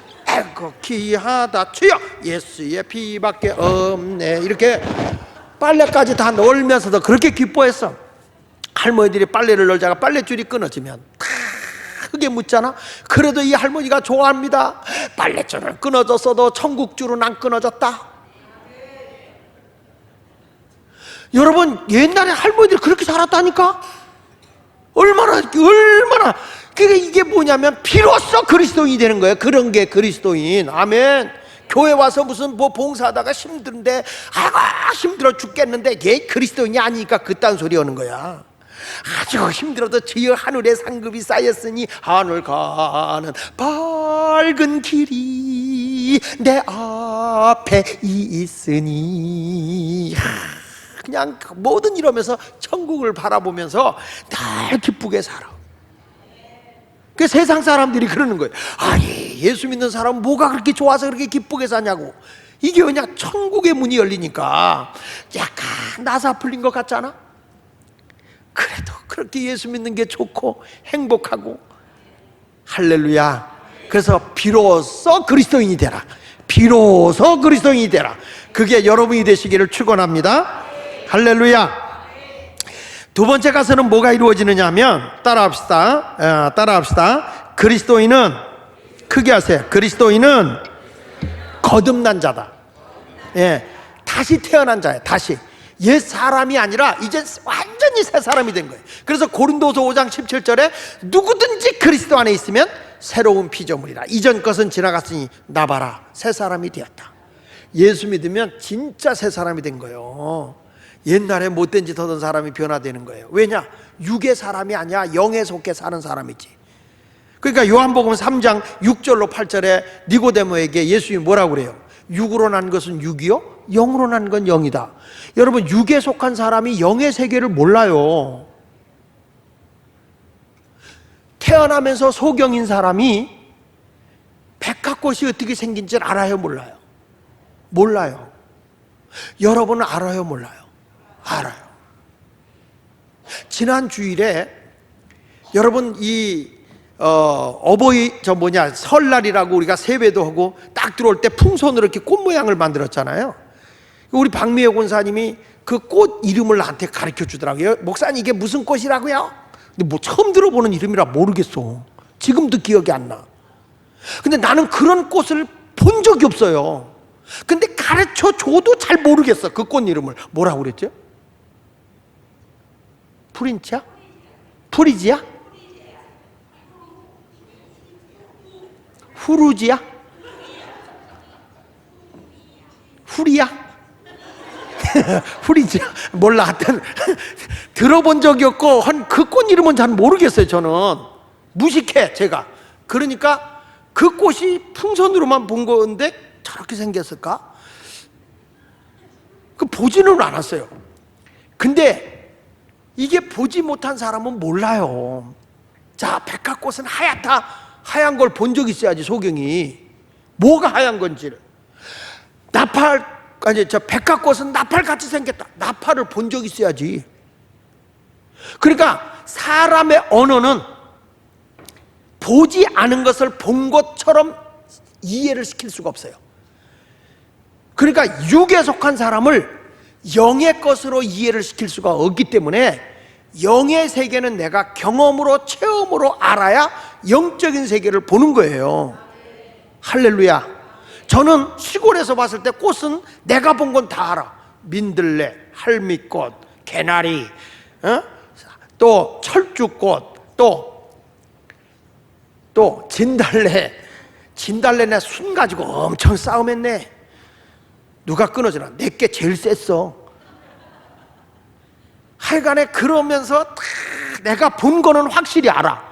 귀하다 주여 예수의 피밖에 없네. 이렇게 빨래까지 다 널면서도 그렇게 기뻐했어. 할머니들이 빨래를 널자가 빨랫줄이 끊어지면 크게 묻잖아. 그래도 이 할머니가 좋아합니다. 빨랫줄은 끊어졌어도 천국줄은 안 끊어졌다. 여러분 옛날에 할머니들 그렇게 살았다니까. 얼마나 그게 이게 뭐냐면 비로소 그리스도인이 되는 거예요. 그런 게 그리스도인. 아멘. 교회 와서 무슨 뭐 봉사하다가 힘든데 아이고 힘들어 죽겠는데 얘 그리스도인이 아니니까 그딴 소리 하는 거야. 아주 힘들어도 주여 하늘에 상급이 쌓였으니 하늘 가는 밝은 길이 내 앞에 있으니 그냥 뭐든 이러면서 천국을 바라보면서 늘 기쁘게 살아. 그 세상 사람들이 그러는 거예요. 아니 예수 믿는 사람은 뭐가 그렇게 좋아서 그렇게 기쁘게 사냐고. 이게 왜냐 천국의 문이 열리니까 약간 나사 풀린 것 같잖아. 그래도 그렇게 예수 믿는 게 좋고 행복하고 할렐루야. 그래서 비로소 그리스도인이 되라. 비로소 그리스도인이 되라. 그게 여러분이 되시기를 축원합니다. 할렐루야. 두 번째 가서는 뭐가 이루어지느냐 하면 따라합시다. 그리스도인은 크게 하세요. 그리스도인은 거듭난 자다. 예, 다시 태어난 자예요. 다시 옛 사람이 아니라 이제 완전히 새 사람이 된 거예요. 그래서 고린도서 5장 17절에 누구든지 그리스도 안에 있으면 새로운 피조물이라. 이전 것은 지나갔으니 나봐라 새 사람이 되었다. 예수 믿으면 진짜 새 사람이 된 거예요. 옛날에 못된 짓 하던 사람이 변화되는 거예요. 왜냐? 육의 사람이 아니야. 영에 속해 사는 사람이지. 그러니까 요한복음 3장 6절로 8절에 니고데모에게 예수님이 뭐라고 그래요? 육으로 난 것은 육이요, 영으로 난 건 영이다. 여러분 육에 속한 사람이 영의 세계를 몰라요. 태어나면서 소경인 사람이 백합꽃이 어떻게 생긴지 알아요, 몰라요? 몰라요. 여러분은 알아요, 몰라요? 알아요. 지난 주일에 여러분 이 어버이 설날이라고 우리가 세배도 하고 딱 들어올 때 풍선으로 이렇게 꽃 모양을 만들었잖아요. 우리 박미애 권사님이 그 꽃 이름을 나한테 가르쳐 주더라고요. 목사님 이게 무슨 꽃이라고요? 근데 뭐 처음 들어보는 이름이라 모르겠어. 지금도 기억이 안 나. 근데 나는 그런 꽃을 본 적이 없어요. 근데 가르쳐 줘도 잘 모르겠어. 그 꽃 이름을 뭐라고 그랬죠? 프린치야? 프리지야? 후루지야? 후리야? 후리지야? 몰라. 하여튼 들어본 적이 없고 그 꽃 이름은 잘 모르겠어요. 저는 무식해 제가. 그러니까 그 꽃이 풍선으로만 본 건데 저렇게 생겼을까? 그 보지는 않았어요. 근데 이게 보지 못한 사람은 몰라요. 자, 백합꽃은 하얗다. 하얀 걸 본 적 있어야지 소경이. 뭐가 하얀 건지를. 백합꽃은 나팔같이 생겼다. 나팔을 본 적 있어야지. 그러니까 사람의 언어는 보지 않은 것을 본 것처럼 이해를 시킬 수가 없어요. 그러니까 육에 속한 사람을 영의 것으로 이해를 시킬 수가 없기 때문에 영의 세계는 내가 경험으로 체험으로 알아야 영적인 세계를 보는 거예요. 할렐루야. 저는 시골에서 봤을 때 꽃은 내가 본 건 다 알아. 민들레, 할미꽃, 개나리, 또 철쭉꽃, 또 진달래. 진달래네 순 가지고 엄청 싸움했네. 누가 끊어주나? 내게 제일 셌어. 하여간에 그러면서 다 내가 본 거는 확실히 알아.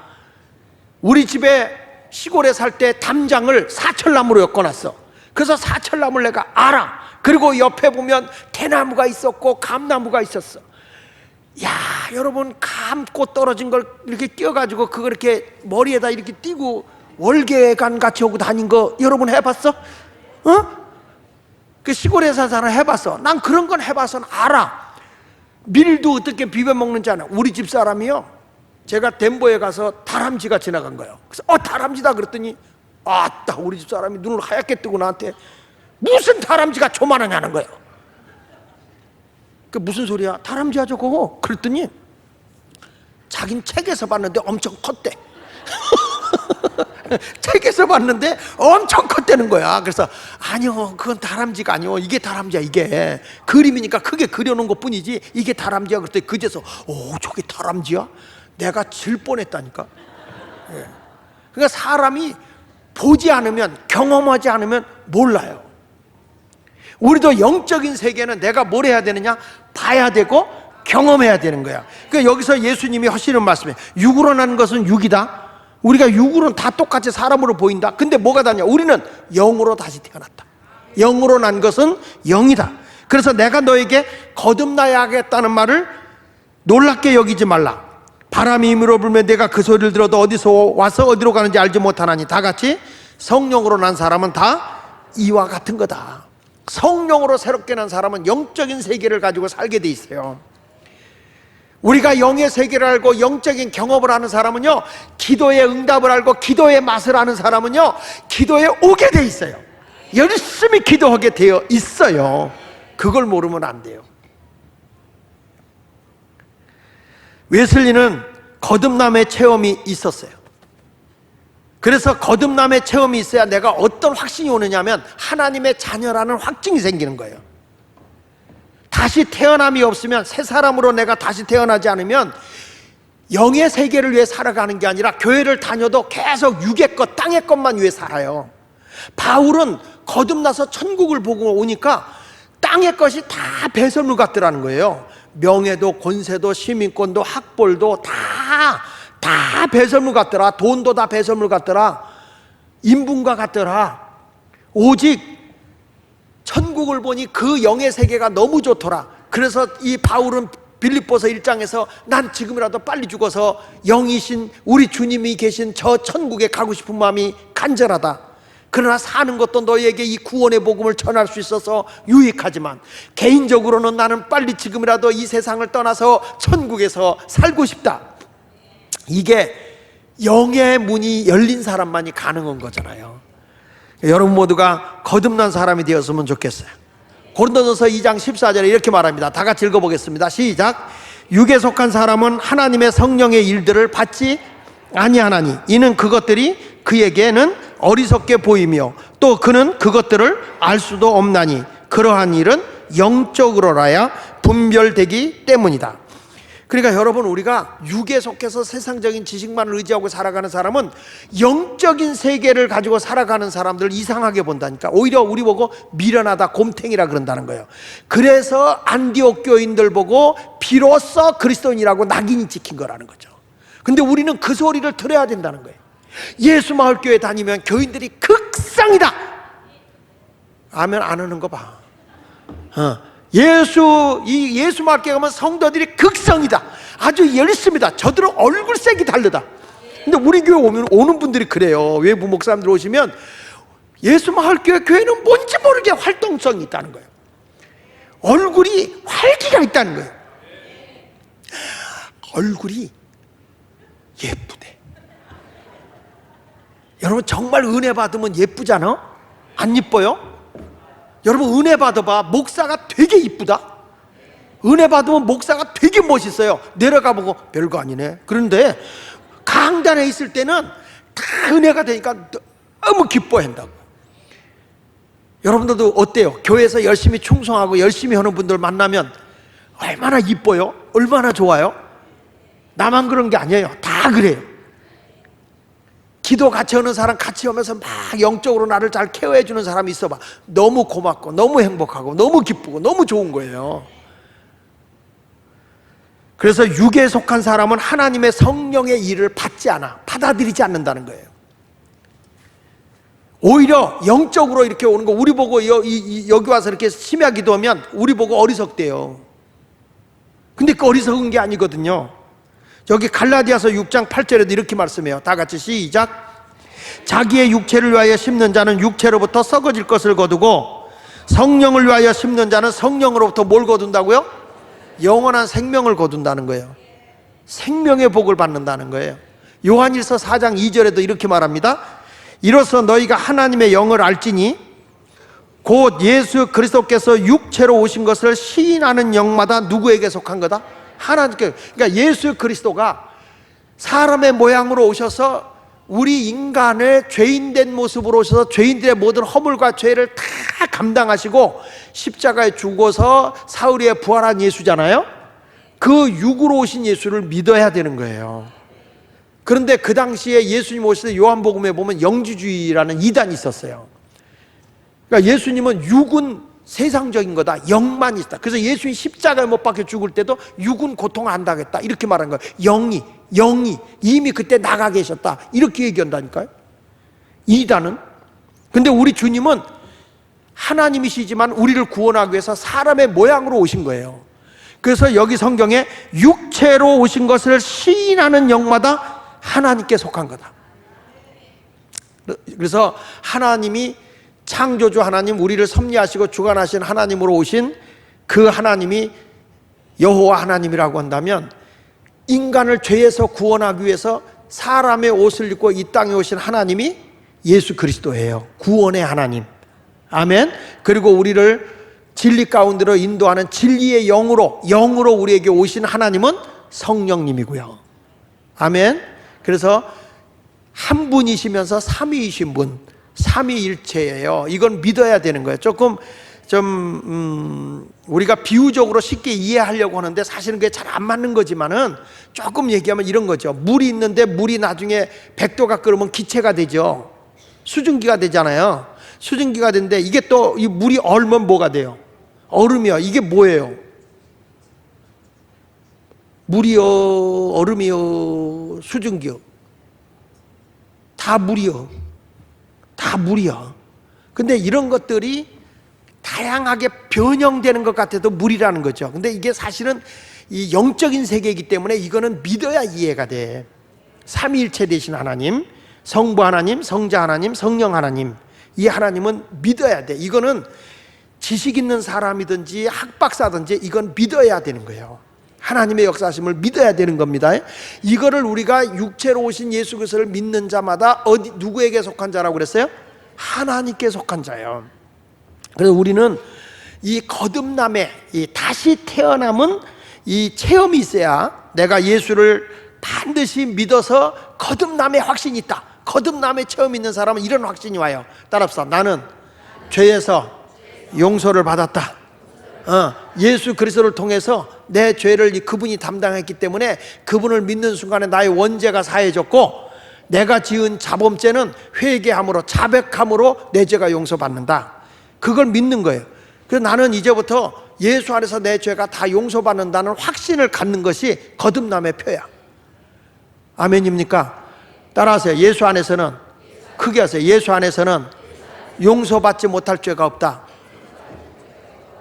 우리 집에 시골에 살 때 담장을 사철나무로 엮어놨어. 그래서 사철나무를 내가 알아. 그리고 옆에 보면 대나무가 있었고 감나무가 있었어. 야, 여러분, 감꽃 떨어진 걸 이렇게 띄어가지고 그거 이렇게 머리에다 이렇게 띄고 월계관 같이 오고 다닌 거 여러분 해봤어? 그 시골에 사는 사람 해봤어. 난 그런 건 해봐서는 알아. 밀도 어떻게 비벼 먹는지 아나. 우리 집 사람이요, 제가 덴버에 가서 다람쥐가 지나간 거예요. 그래서 다람쥐다 그랬더니 아따, 우리 집 사람이 눈을 하얗게 뜨고 나한테 무슨 다람쥐가 조만하냐는 거예요. 그 무슨 소리야? 다람쥐야 저거. 그랬더니 자긴 책에서 봤는데 엄청 컸대. 책에서 봤는데 엄청 컸다는 거야. 그래서 아니요, 그건 다람쥐가 아니요, 이게 다람쥐야. 이게 그림이니까 크게 그려놓은 것 뿐이지 이게 다람쥐야. 그랬더니 그제서 저게 다람쥐야? 내가 질 뻔했다니까. 그러니까 사람이 보지 않으면, 경험하지 않으면 몰라요. 우리도 영적인 세계는 내가 뭘 해야 되느냐? 봐야 되고 경험해야 되는 거야. 그러니까 여기서 예수님이 하시는 말씀에 육으로 난 것은 육이다. 우리가 육으로는 다 똑같이 사람으로 보인다. 근데 뭐가 다냐? 우리는 영으로 다시 태어났다. 영으로 난 것은 영이다. 그래서 내가 너에게 거듭나야겠다는 말을 놀랍게 여기지 말라. 바람이 힘으로 불면 내가 그 소리를 들어도 어디서 와서 어디로 가는지 알지 못하나니 다 같이 성령으로 난 사람은 다 이와 같은 거다. 성령으로 새롭게 난 사람은 영적인 세계를 가지고 살게 돼 있어요. 우리가 영의 세계를 알고 영적인 경험을 하는 사람은요, 기도의 응답을 알고 기도의 맛을 아는 사람은요, 기도에 오게 돼 있어요. 열심히 기도하게 되어 있어요. 그걸 모르면 안 돼요. 웨슬리는 거듭남의 체험이 있었어요. 그래서 거듭남의 체험이 있어야 내가 어떤 확신이 오느냐면 하나님의 자녀라는 확증이 생기는 거예요. 다시 태어남이 없으면, 새 사람으로 내가 다시 태어나지 않으면 영의 세계를 위해 살아가는 게 아니라 교회를 다녀도 계속 육의 것, 땅의 것만 위해 살아요. 바울은 거듭나서 천국을 보고 오니까 땅의 것이 다 배설물 같더라는 거예요. 명예도 권세도 시민권도 학벌도 다 배설물 같더라. 돈도 다 배설물 같더라. 인분과 같더라. 오직 천국을 보니 그 영의 세계가 너무 좋더라. 그래서 이 바울은 빌립보서 1장에서 난 지금이라도 빨리 죽어서 영이신 우리 주님이 계신 저 천국에 가고 싶은 마음이 간절하다. 그러나 사는 것도 너희에게 이 구원의 복음을 전할 수 있어서 유익하지만 개인적으로는 나는 빨리 지금이라도 이 세상을 떠나서 천국에서 살고 싶다. 이게 영의 문이 열린 사람만이 가능한 거잖아요. 여러분 모두가 거듭난 사람이 되었으면 좋겠어요. 고린도전서 2장 14절에 이렇게 말합니다. 다 같이 읽어보겠습니다. 시작. 육에 속한 사람은 하나님의 성령의 일들을 받지 아니하나니 이는 그것들이 그에게는 어리석게 보이며 또 그는 그것들을 알 수도 없나니 그러한 일은 영적으로라야 분별되기 때문이다. 그러니까 여러분, 우리가 육에 속해서 세상적인 지식만을 의지하고 살아가는 사람은 영적인 세계를 가지고 살아가는 사람들 이상하게 본다니까. 오히려 우리 보고 미련하다, 곰탱이라 그런다는 거예요. 그래서 안디옥 교인들 보고 비로소 그리스도인이라고 낙인이 찍힌 거라는 거죠. 근데 우리는 그 소리를 들어야 된다는 거예요. 예수마을교회 다니면 교인들이 극성이다. 아멘 안 하는 거 봐. 예수마을교회 가면 성도들이 극성이다. 아주 열심이다. 저들은 얼굴색이 다르다. 근데 우리 교회 오는 분들이 그래요. 외부 목사님들 오시면 예수마을교회는 뭔지 모르게 활동성이 있다는 거예요. 얼굴이 활기가 있다는 거예요. 얼굴이 예쁘대. 여러분 정말 은혜 받으면 예쁘잖아? 안 예뻐요? 여러분 은혜 받아봐. 목사가 되게 이쁘다. 은혜 받으면 목사가 되게 멋있어요. 내려가 보고 별거 아니네. 그런데 강단에 있을 때는 다 은혜가 되니까 너무 기뻐한다고. 여러분들도 어때요? 교회에서 열심히 충성하고 열심히 하는 분들 만나면 얼마나 이뻐요? 얼마나 좋아요? 나만 그런 게 아니에요. 다 그래요. 기도 같이 하는 사람 같이 하면서 막 영적으로 나를 잘 케어해 주는 사람이 있어봐. 너무 고맙고 너무 행복하고 너무 기쁘고 너무 좋은 거예요. 그래서 육에 속한 사람은 하나님의 성령의 일을 받지 않아, 받아들이지 않는다는 거예요. 오히려 영적으로 이렇게 오는 거, 우리 보고 여기 와서 이렇게 심야 기도하면 우리 보고 어리석대요. 근데 그 어리석은 게 아니거든요. 여기 갈라디아서 6장 8절에도 이렇게 말씀해요. 다 같이 시작. 자기의 육체를 위하여 심는 자는 육체로부터 썩어질 것을 거두고 성령을 위하여 심는 자는 성령으로부터 뭘 거둔다고요? 영원한 생명을 거둔다는 거예요. 생명의 복을 받는다는 거예요. 요한일서 4장 2절에도 이렇게 말합니다. 이로써 너희가 하나님의 영을 알지니 곧 예수 그리스도께서 육체로 오신 것을 시인하는 영마다 누구에게 속한 거다? 하나님께. 그러니까 예수 그리스도가 사람의 모양으로 오셔서 우리 인간의 죄인된 모습으로 오셔서 죄인들의 모든 허물과 죄를 다 감당하시고 십자가에 죽어서 사흘에 부활한 예수잖아요. 그 육으로 오신 예수를 믿어야 되는 거예요. 그런데 그 당시에 예수님 오실 때 요한복음에 보면 영주주의라는 이단이 있었어요. 그러니까 예수님은 육은 세상적인 거다, 영만 있다. 그래서 예수님 십자가에 못 박혀 죽을 때도 육은 고통 안 당했다 이렇게 말한 거예요. 영이 이미 그때 나가 계셨다 이렇게 얘기한다니까요, 이단은. 근데 우리 주님은 하나님이시지만 우리를 구원하기 위해서 사람의 모양으로 오신 거예요. 그래서 여기 성경에 육체로 오신 것을 시인하는 영마다 하나님께 속한 거다. 그래서 하나님이 창조주 하나님, 우리를 섭리하시고 주관하신 하나님으로 오신 그 하나님이 여호와 하나님이라고 한다면 인간을 죄에서 구원하기 위해서 사람의 옷을 입고 이 땅에 오신 하나님이 예수 그리스도예요. 구원의 하나님. 아멘. 그리고 우리를 진리 가운데로 인도하는 진리의 영으로 우리에게 오신 하나님은 성령님이고요. 아멘. 그래서 한 분이시면서 삼위이신 분, 삼위일체예요. 이건 믿어야 되는 거예요. 조금 좀 우리가 비유적으로 쉽게 이해하려고 하는데 사실은 그게 잘 안 맞는 거지만은 조금 얘기하면 이런 거죠. 물이 있는데 물이 나중에 100도가 끓으면 기체가 되죠. 수증기가 되잖아요. 수증기가 되는데 이게 또 이 물이 얼면 뭐가 돼요? 얼음이요. 이게 뭐예요? 물이요, 얼음이요, 수증기요. 다 물이요. 다 물이야. 근데 이런 것들이 다양하게 변형되는 것 같아도 물이라는 거죠. 근데 이게 사실은 이 영적인 세계이기 때문에 이거는 믿어야 이해가 돼. 삼위일체 되신 하나님, 성부 하나님, 성자 하나님, 성령 하나님, 이 하나님은 믿어야 돼. 이거는 지식 있는 사람이든지 학박사든지 이건 믿어야 되는 거예요. 하나님의 역사심을 믿어야 되는 겁니다. 이거를 우리가 육체로 오신 예수 그리스도를 믿는 자마다 누구에게 속한 자라고 그랬어요? 하나님께 속한 자예요. 그래서 우리는 이 거듭남에, 이 다시 태어남은 이 체험이 있어야 내가 예수를 반드시 믿어서 거듭남의 확신이 있다. 거듭남의 체험이 있는 사람은 이런 확신이 와요. 따라합시다. 나는 죄에서 용서를 받았다. 예수 그리스도를 통해서 내 죄를 그분이 담당했기 때문에 그분을 믿는 순간에 나의 원죄가 사해졌고 내가 지은 자범죄는 회개함으로 자백함으로 내 죄가 용서받는다. 그걸 믿는 거예요. 그래서 나는 이제부터 예수 안에서 내 죄가 다 용서받는다는 확신을 갖는 것이 거듭남의 표야. 아멘입니까? 따라하세요. 예수 안에서는, 크게 하세요. 예수 안에서는 용서받지 못할 죄가 없다.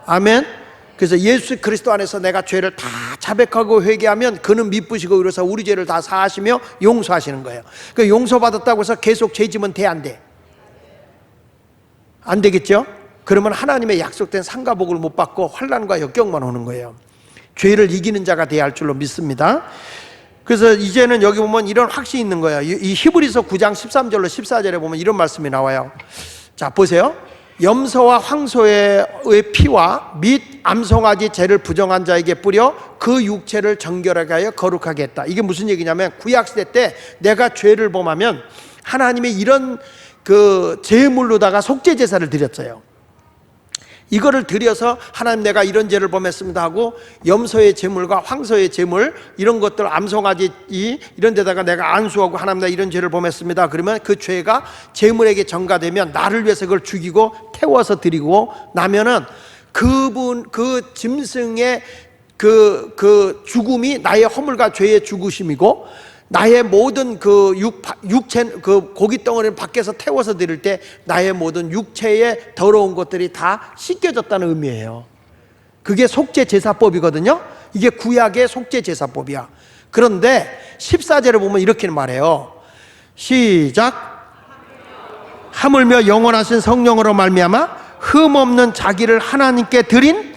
아멘. 그래서 예수 그리스도 안에서 내가 죄를 다 자백하고 회개하면 그는 미쁘시고 이로써 우리 죄를 다 사하시며 용서하시는 거예요. 그 용서받았다고 해서 계속 죄 지면 돼, 안 돼? 안 되겠죠? 그러면 하나님의 약속된 상과 복을 못 받고 환난과 역경만 오는 거예요. 죄를 이기는 자가 돼야 할 줄로 믿습니다. 그래서 이제는 여기 보면 이런 확신이 있는 거예요. 이 히브리서 9장 13절로 14절에 보면 이런 말씀이 나와요. 자, 보세요. 염소와 황소의 피와 및 암송아지 죄를 부정한 자에게 뿌려 그 육체를 정결하게 하여 거룩하게 했다. 이게 무슨 얘기냐면, 구약시대 때 내가 죄를 범하면 하나님이 이런 그 제물로다가 속죄제사를 드렸어요. 이거를 드려서 하나님, 내가 이런 죄를 범했습니다 하고 염소의 제물과 황소의 제물, 이런 것들, 암송아지 이런 데다가 내가 안수하고 하나님, 나 이런 죄를 범했습니다. 그러면 그 죄가 제물에게 전가되면 나를 위해서 그걸 죽이고 태워서 드리고 나면은 그 짐승의 그 죽음이 나의 허물과 죄의 죽으심이고, 나의 모든 그 육체, 그 고기 덩어리를 밖에서 태워서 드릴 때 나의 모든 육체의 더러운 것들이 다 씻겨졌다는 의미예요. 그게 속죄제사법이거든요. 이게 구약의 속죄제사법이야. 그런데 14절에 보면 이렇게 말해요. 시작. 하물며 영원하신 성령으로 말미암아 흠없는 자기를 하나님께 드린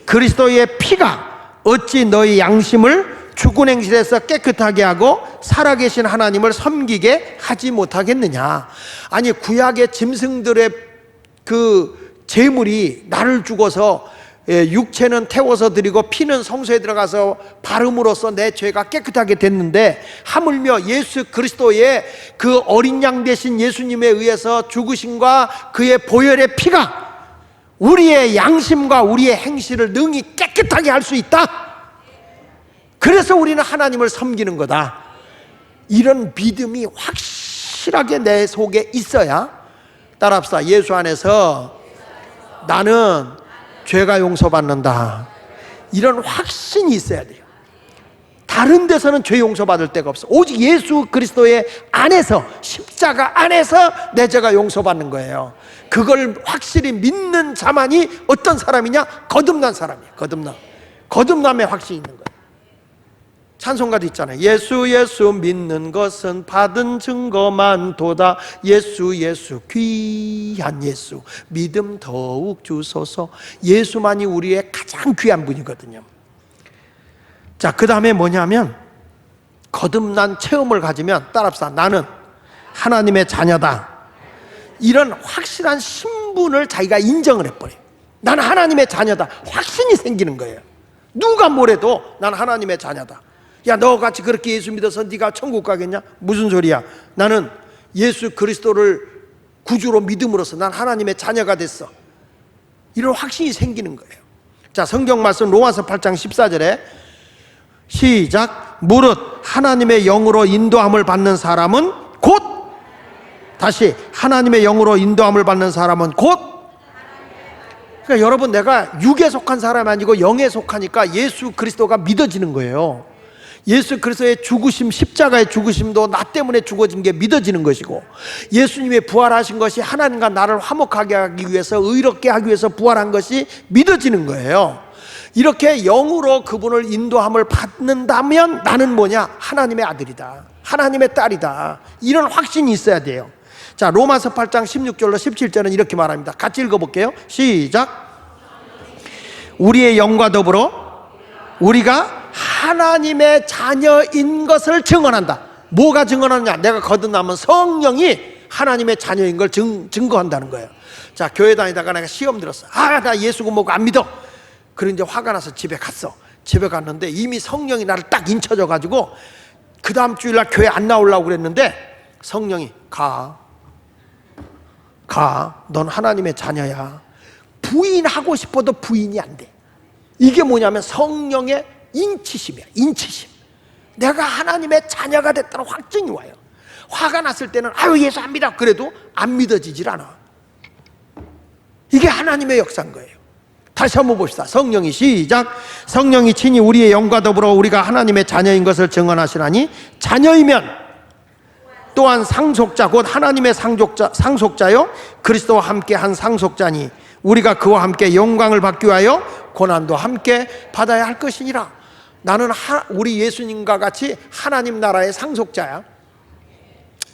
그리스도의 피가 어찌 너희 양심을 죽은 행실에서 깨끗하게 하고 살아계신 하나님을 섬기게 하지 못하겠느냐. 아니, 구약의 짐승들의 그 제물이 나를 죽어서 육체는 태워서 드리고 피는 성소에 들어가서 바름으로써 내 죄가 깨끗하게 됐는데, 하물며 예수 그리스도의 그 어린 양 되신 예수님에 의해서 죽으심과 그의 보혈의 피가 우리의 양심과 우리의 행실을 능히 깨끗하게 할 수 있다. 그래서 우리는 하나님을 섬기는 거다. 이런 믿음이 확실하게 내 속에 있어야, 따라합시다. 예수 안에서 나는 죄가 용서받는다. 이런 확신이 있어야 돼요. 다른 데서는 죄 용서받을 데가 없어. 오직 예수 그리스도의 안에서, 십자가 안에서 내 죄가 용서받는 거예요. 그걸 확실히 믿는 자만이 어떤 사람이냐? 거듭난 사람이에요. 거듭남의 확신이 있는 거예요. 찬송가도 있잖아요. 예수 예수 믿는 것은 받은 증거만 도다. 예수 예수 귀한 예수 믿음 더욱 주소서. 예수만이 우리의 가장 귀한 분이거든요. 자, 그 다음에 뭐냐면, 거듭난 체험을 가지면, 따라합시다. 나는 하나님의 자녀다. 이런 확실한 신분을 자기가 인정을 해버려요. 나는 하나님의 자녀다. 확신이 생기는 거예요. 누가 뭐래도 난 하나님의 자녀다. 야, 너같이 그렇게 예수 믿어서 네가 천국 가겠냐? 무슨 소리야. 나는 예수 그리스도를 구주로 믿음으로써 난 하나님의 자녀가 됐어. 이런 확신이 생기는 거예요. 자, 성경 말씀 로마서 8장 14절에 시작. 무릇 하나님의 영으로 인도함을 받는 사람은 곧, 다시, 하나님의 영으로 인도함을 받는 사람은 곧. 그러니까 여러분, 내가 육에 속한 사람이 아니고 영에 속하니까 예수 그리스도가 믿어지는 거예요. 예수 그리스도의 죽으심, 십자가의 죽으심도 나 때문에 죽어진 게 믿어지는 것이고, 예수님의 부활하신 것이 하나님과 나를 화목하게 하기 위해서, 의롭게 하기 위해서 부활한 것이 믿어지는 거예요. 이렇게 영으로 그분을 인도함을 받는다면 나는 뭐냐? 하나님의 아들이다, 하나님의 딸이다. 이런 확신이 있어야 돼요. 자, 로마서 8장 16절로 17절은 이렇게 말합니다. 같이 읽어볼게요. 시작. 우리의 영과 더불어 우리가 하나님의 자녀인 것을 증언한다. 뭐가 증언하느냐? 내가 거듭나면 성령이 하나님의 자녀인 걸 증거한다는 거예요. 자, 교회 다니다가 내가 시험 들었어. 나 예수 뭐고 안 믿어. 그래 이제 화가 나서 집에 갔어. 집에 갔는데 이미 성령이 나를 딱 인쳐져 가지고 그 다음 주일날 교회 안 나오려고 그랬는데 성령이 가, 넌 하나님의 자녀야. 부인하고 싶어도 부인이 안 돼. 이게 뭐냐면 성령의 인치심이야. 인치심. 내가 하나님의 자녀가 됐다는 확증이 와요. 화가 났을 때는 예수 안 믿어. 그래도 안 믿어지질 않아. 이게 하나님의 역사인 거예요. 다시 한번 봅시다. 성령이, 시작. 성령이 친히 우리의 영과 더불어 우리가 하나님의 자녀인 것을 증언하시나니, 자녀이면 또한 상속자, 곧 하나님의 상속자요 그리스도와 함께 한 상속자니 우리가 그와 함께 영광을 받기 위하여 고난도 함께 받아야 할 것이니라. 나는 우리 예수님과 같이 하나님 나라의 상속자야.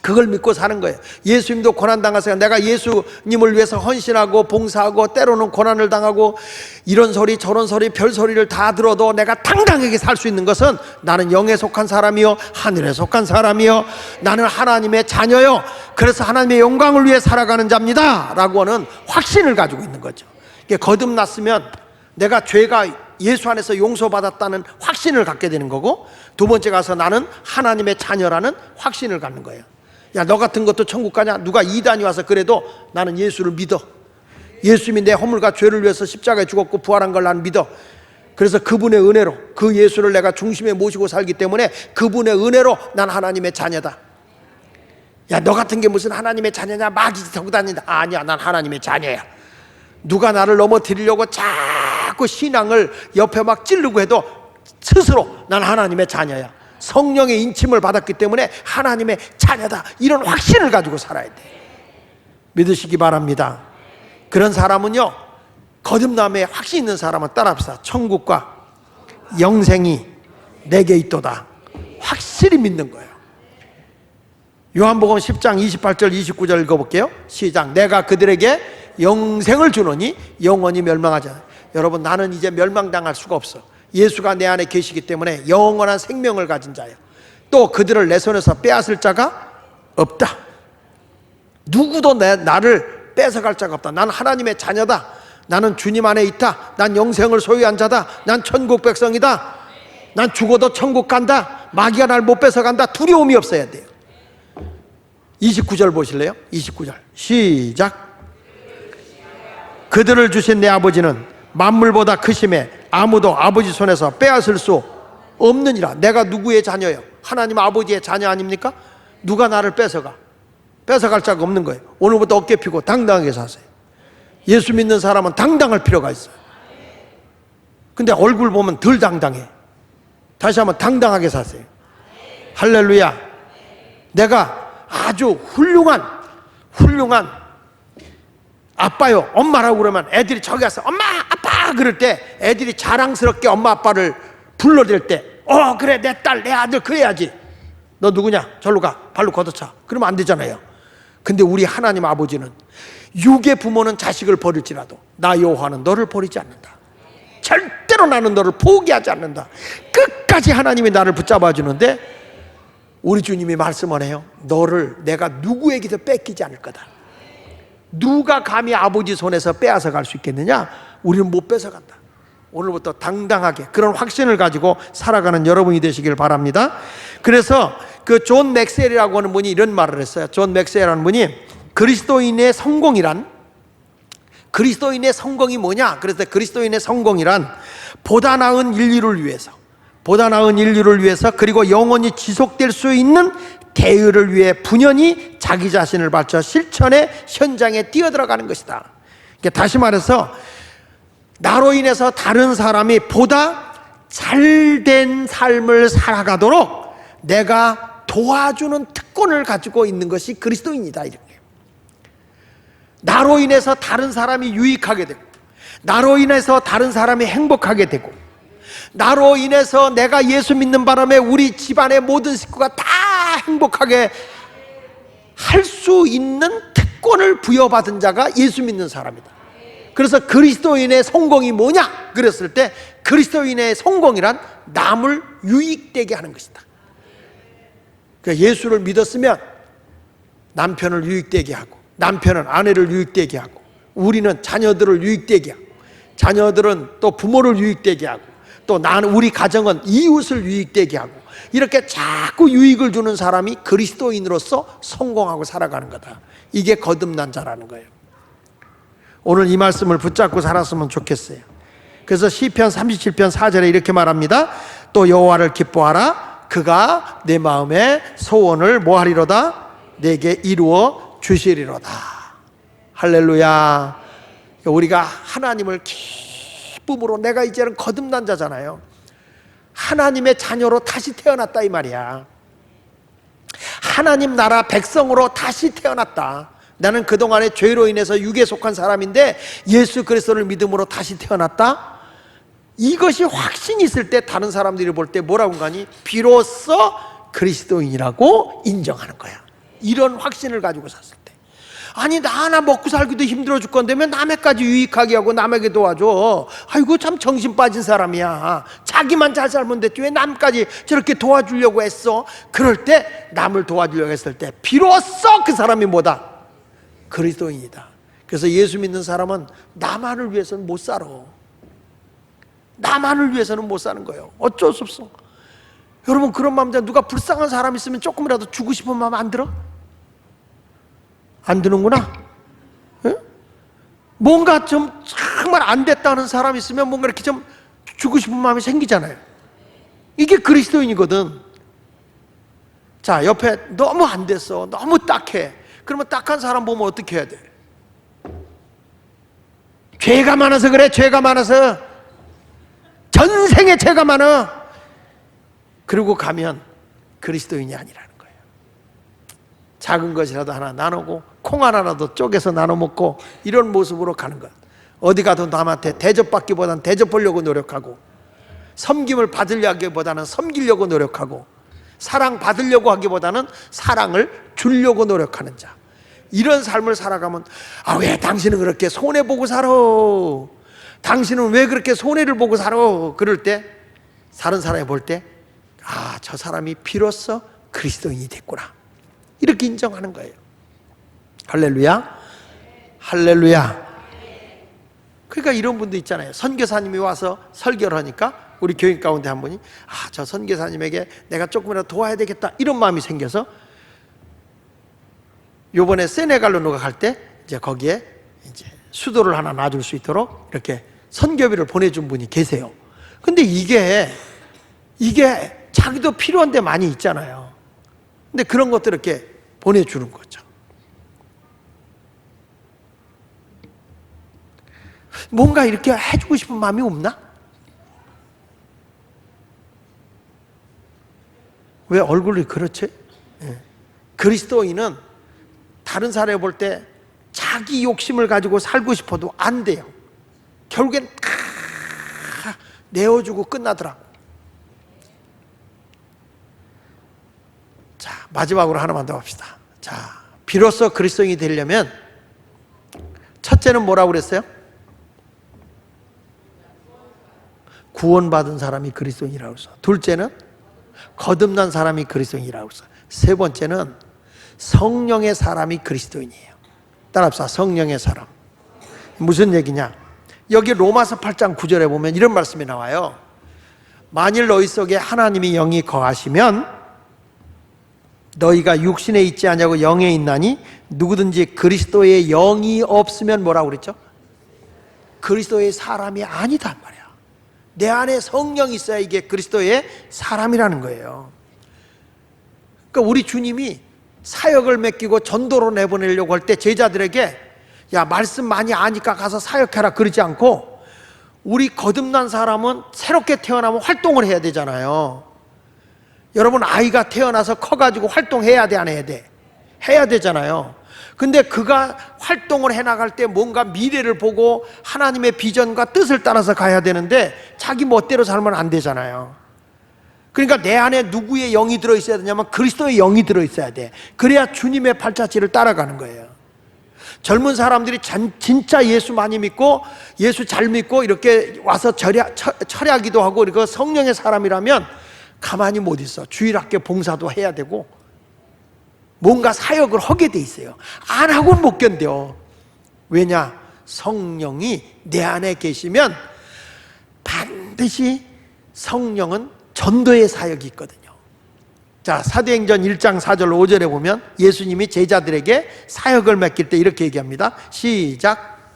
그걸 믿고 사는 거예요. 예수님도 고난당하세요. 내가 예수님을 위해서 헌신하고 봉사하고 때로는 고난을 당하고 이런 소리 저런 소리 별소리를 다 들어도 내가 당당하게 살 수 있는 것은 나는 영에 속한 사람이요 하늘에 속한 사람이요 나는 하나님의 자녀요 그래서 하나님의 영광을 위해 살아가는 자입니다 라고 하는 확신을 가지고 있는 거죠. 이게 거듭났으면 내가 죄가 예수 안에서 용서받았다는 확신을 갖게 되는 거고, 두 번째 가서 나는 하나님의 자녀라는 확신을 갖는 거예요. 야, 너 같은 것도 천국 가냐? 누가 이단이 와서 그래도 나는 예수를 믿어. 예수님이 내 허물과 죄를 위해서 십자가에 죽었고 부활한 걸 나는 믿어. 그래서 그분의 은혜로 그 예수를 내가 중심에 모시고 살기 때문에 그분의 은혜로 난 하나님의 자녀다. 야, 너 같은 게 무슨 하나님의 자녀냐? 마귀 타고 다닌다. 아니야, 난 하나님의 자녀야. 누가 나를 넘어뜨리려고 자꾸 신앙을 옆에 막 찌르고 해도 스스로 난 하나님의 자녀야. 성령의 인침을 받았기 때문에 하나님의 자녀다. 이런 확신을 가지고 살아야 돼. 믿으시기 바랍니다. 그런 사람은요, 거듭남에 확신 있는 사람은 따라합시다. 천국과 영생이 내게 있도다. 확실히 믿는 거예요. 요한복음 10장 28절 29절 읽어볼게요. 시작. 내가 그들에게 영생을 주노니 영원히 멸망하지 않아. 여러분, 나는 이제 멸망당할 수가 없어. 예수가 내 안에 계시기 때문에 영원한 생명을 가진 자예요. 또 그들을 내 손에서 빼앗을 자가 없다. 누구도 나를 뺏어갈 자가 없다. 난 하나님의 자녀다. 나는 주님 안에 있다. 난 영생을 소유한 자다. 난 천국 백성이다. 난 죽어도 천국 간다. 마귀가 날 못 뺏어간다. 두려움이 없어야 돼요. 29절 보실래요? 29절 시작. 그들을 주신 내 아버지는 만물보다 크심에 아무도 아버지 손에서 빼앗을 수 없느니라. 내가 누구의 자녀예요? 하나님 아버지의 자녀 아닙니까? 누가 나를 뺏어갈 자가 없는 거예요. 오늘부터 어깨 펴고 당당하게 사세요. 예수 믿는 사람은 당당할 필요가 있어요. 근데 얼굴 보면 덜 당당해. 다시 한번 당당하게 사세요. 할렐루야. 내가 아주 훌륭한 아빠요 엄마라고 그러면 애들이 저기 가서 엄마 아빠 그럴 때 애들이 자랑스럽게 엄마 아빠를 불러댈 때 그래 내 딸 내 아들 그래야지. 너 누구냐? 절로 가. 발로 걷어차. 그러면 안 되잖아요. 근데 우리 하나님 아버지는 육의 부모는 자식을 버릴지라도 나 여호와는 너를 버리지 않는다. 절대로 나는 너를 포기하지 않는다. 끝까지 하나님이 나를 붙잡아 주는데 우리 주님이 말씀을 해요. 너를 내가 누구에게도 뺏기지 않을 거다. 누가 감히 아버지 손에서 빼앗아 갈 수 있겠느냐? 우리는 못 뺏어간다. 오늘부터 당당하게 그런 확신을 가지고 살아가는 여러분이 되시길 바랍니다. 그래서 그 존 맥셀이라고 하는 분이 이런 말을 했어요. 존 맥셀이라는 분이 그리스도인의 성공이 뭐냐? 그래서 그리스도인의 성공이란 보다 나은 인류를 위해서 그리고 영원히 지속될 수 있는 대의를 위해 분연히 자기 자신을 바쳐 실천의 현장에 뛰어들어가는 것이다. 다시 말해서 나로 인해서 다른 사람이 보다 잘된 삶을 살아가도록 내가 도와주는 특권을 가지고 있는 것이 그리스도인이다. 이렇게. 나로 인해서 다른 사람이 유익하게 되고, 나로 인해서 다른 사람이 행복하게 되고, 나로 인해서 내가 예수 믿는 바람에 우리 집안의 모든 식구가 다 행복하게 할 수 있는 특권을 부여받은 자가 예수 믿는 사람이다. 그래서 그리스도인의 성공이 뭐냐? 그랬을 때 그리스도인의 성공이란 남을 유익되게 하는 것이다. 그러니까 예수를 믿었으면 남편을 유익되게 하고, 남편은 아내를 유익되게 하고, 우리는 자녀들을 유익되게 하고, 자녀들은 또 부모를 유익되게 하고, 또 나는 우리 가정은 이웃을 유익되게 하고, 이렇게 자꾸 유익을 주는 사람이 그리스도인으로서 성공하고 살아가는 거다. 이게 거듭난 자라는 거예요. 오늘 이 말씀을 붙잡고 살았으면 좋겠어요. 그래서 시편 37편 4절에 이렇게 말합니다. 또 여호와를 기뻐하라. 그가 내 마음의 소원을 뭐하리로다? 내게 이루어 주시리로다. 할렐루야. 우리가 하나님을 기쁨으로, 내가 이제는 거듭난 자잖아요. 하나님의 자녀로 다시 태어났다 이 말이야. 하나님 나라 백성으로 다시 태어났다. 나는 그동안에 죄로 인해서 육에 속한 사람인데 예수 그리스도를 믿음으로 다시 태어났다. 이것이 확신이 있을 때 다른 사람들이 볼 때 뭐라고 하니? 비로소 그리스도인이라고 인정하는 거야. 이런 확신을 가지고 샀을 때. 아니 나 하나 먹고 살기도 힘들어 죽건데 왜 남에까지 유익하게 하고 남에게 도와줘. 아이고 참 정신 빠진 사람이야. 자기만 잘 살면 됐지 왜 남까지 저렇게 도와주려고 했어. 그럴 때 남을 도와주려고 했을 때 비로소 그 사람이 뭐다? 그리스도인이다. 그래서 예수 믿는 사람은 나만을 위해서는 못 살아. 나만을 위해서는 못 사는 거예요. 어쩔 수 없어. 여러분 그런 마음들, 누가 불쌍한 사람 있으면 조금이라도 주고 싶은 마음 안 들어? 안 드는구나. 에? 뭔가 좀 정말 안 됐다는 사람 있으면 뭔가 이렇게 좀 주고 싶은 마음이 생기잖아요. 이게 그리스도인이거든. 자, 옆에 너무 안 됐어, 너무 딱해. 그러면 딱한 사람 보면 어떻게 해야 돼? 죄가 많아서 그래. 죄가 많아서, 전생에 죄가 많아. 그러고 가면 그리스도인이 아니라는 거예요. 작은 것이라도 하나 나누고 콩 하나라도 쪼개서 나눠 먹고 이런 모습으로 가는 것. 어디 가도 남한테 대접받기보다는 대접하려고 노력하고, 섬김을 받으려기보다는 섬기려고 노력하고, 사랑 받으려고 하기보다는 사랑을 주려고 노력하는 자. 이런 삶을 살아가면, 아, 왜 당신은 그렇게 손해보고 살아? 당신은 왜 그렇게 손해를 보고 살아? 그럴 때 다른 사람이 볼 때, 아, 저 사람이 비로소 그리스도인이 됐구나, 이렇게 인정하는 거예요. 할렐루야, 할렐루야. 그러니까 이런 분도 있잖아요. 선교사님이 와서 설교를 하니까 우리 교인 가운데 한 분이, 아, 저 선교사님에게 내가 조금이라도 도와야 되겠다, 이런 마음이 생겨서 요번에 세네갈로 누가 갈 때 이제 거기에 이제 수도를 하나 놔줄 수 있도록 이렇게 선교비를 보내준 분이 계세요. 근데 이게 자기도 필요한 데 많이 있잖아요. 근데 그런 것들 이렇게 보내주는 거죠. 뭔가 이렇게 해주고 싶은 마음이 없나? 왜 얼굴이 그렇지? 그리스도인은 다른 사람을 볼 때 자기 욕심을 가지고 살고 싶어도 안 돼요. 결국엔 다 내어주고 끝나더라고. 자, 마지막으로 하나만 더 합시다. 자, 비로소 그리스도인이 되려면 첫째는 뭐라고 그랬어요? 구원받은 사람이 그리스도인이라고 했어. 둘째는 거듭난 사람이 그리스도인이라고 했어. 세 번째는 성령의 사람이 그리스도인이에요. 따라합시다. 성령의 사람. 무슨 얘기냐? 여기 로마서 8장 9절에 보면 이런 말씀이 나와요. 만일 너희 속에 하나님이 영이 거하시면 너희가 육신에 있지 않냐고 영에 있나니 누구든지 그리스도의 영이 없으면 뭐라고 그랬죠? 그리스도의 사람이 아니다 말이야. 내 안에 성령이 있어야 이게 그리스도의 사람이라는 거예요. 그러니까 우리 주님이 사역을 맡기고 전도로 내보내려고 할 때 제자들에게, 야, 말씀 많이 아니까 가서 사역해라, 그러지 않고, 우리 거듭난 사람은 새롭게 태어나면 활동을 해야 되잖아요. 여러분, 아이가 태어나서 커가지고 활동해야 돼, 안 해야 돼? 해야 되잖아요. 근데 그가 활동을 해나갈 때 뭔가 미래를 보고 하나님의 비전과 뜻을 따라서 가야 되는데 자기 멋대로 살면 안 되잖아요. 그러니까 내 안에 누구의 영이 들어있어야 되냐면 그리스도의 영이 들어있어야 돼. 그래야 주님의 발자취를 따라가는 거예요. 젊은 사람들이 진짜 예수 많이 믿고 예수 잘 믿고 이렇게 와서 철야기도 하고 이거 성령의 사람이라면 가만히 못 있어. 주일학교 봉사도 해야 되고 뭔가 사역을 하게 돼 있어요. 안 하고는 못 견뎌. 왜냐? 성령이 내 안에 계시면 반드시 성령은 전도의 사역이 있거든요. 자, 사도행전 1장 4절 5절에 보면 예수님이 제자들에게 사역을 맡길 때 이렇게 얘기합니다. 시작.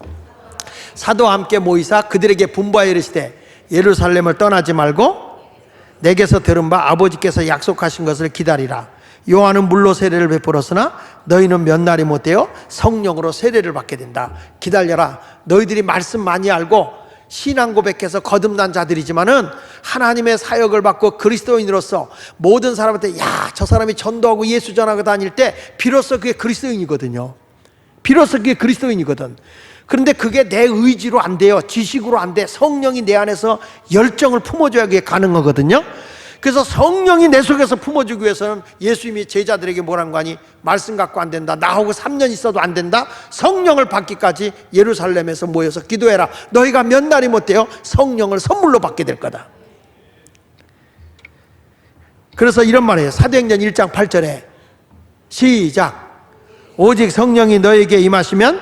사도와 함께 모이사 그들에게 분부하여 이르시되 예루살렘을 떠나지 말고 내게서 들은 바 아버지께서 약속하신 것을 기다리라. 요한은 물로 세례를 베풀었으나 너희는 몇 날이 못되어 성령으로 세례를 받게 된다. 기다려라. 너희들이 말씀 많이 알고 신앙 고백해서 거듭난 자들이지만은 하나님의 사역을 받고 그리스도인으로서 모든 사람한테, 야, 저 사람이 전도하고 예수 전하고 다닐 때 비로소 그게 그리스도인이거든요. 비로소 그게 그리스도인이거든. 그런데 그게 내 의지로 안 돼요. 지식으로 안 돼. 성령이 내 안에서 열정을 품어줘야 그게 가능하거든요. 그래서 성령이 내 속에서 품어주기 위해서는 예수님이 제자들에게 뭐란 거 아니? 말씀 갖고 안 된다. 나하고 3년 있어도 안 된다. 성령을 받기까지 예루살렘에서 모여서 기도해라. 너희가 몇 날이 못 돼요? 성령을 선물로 받게 될 거다. 그래서 이런 말이에요. 사도행전 1장 8절에 시작. 오직 성령이 너에게 임하시면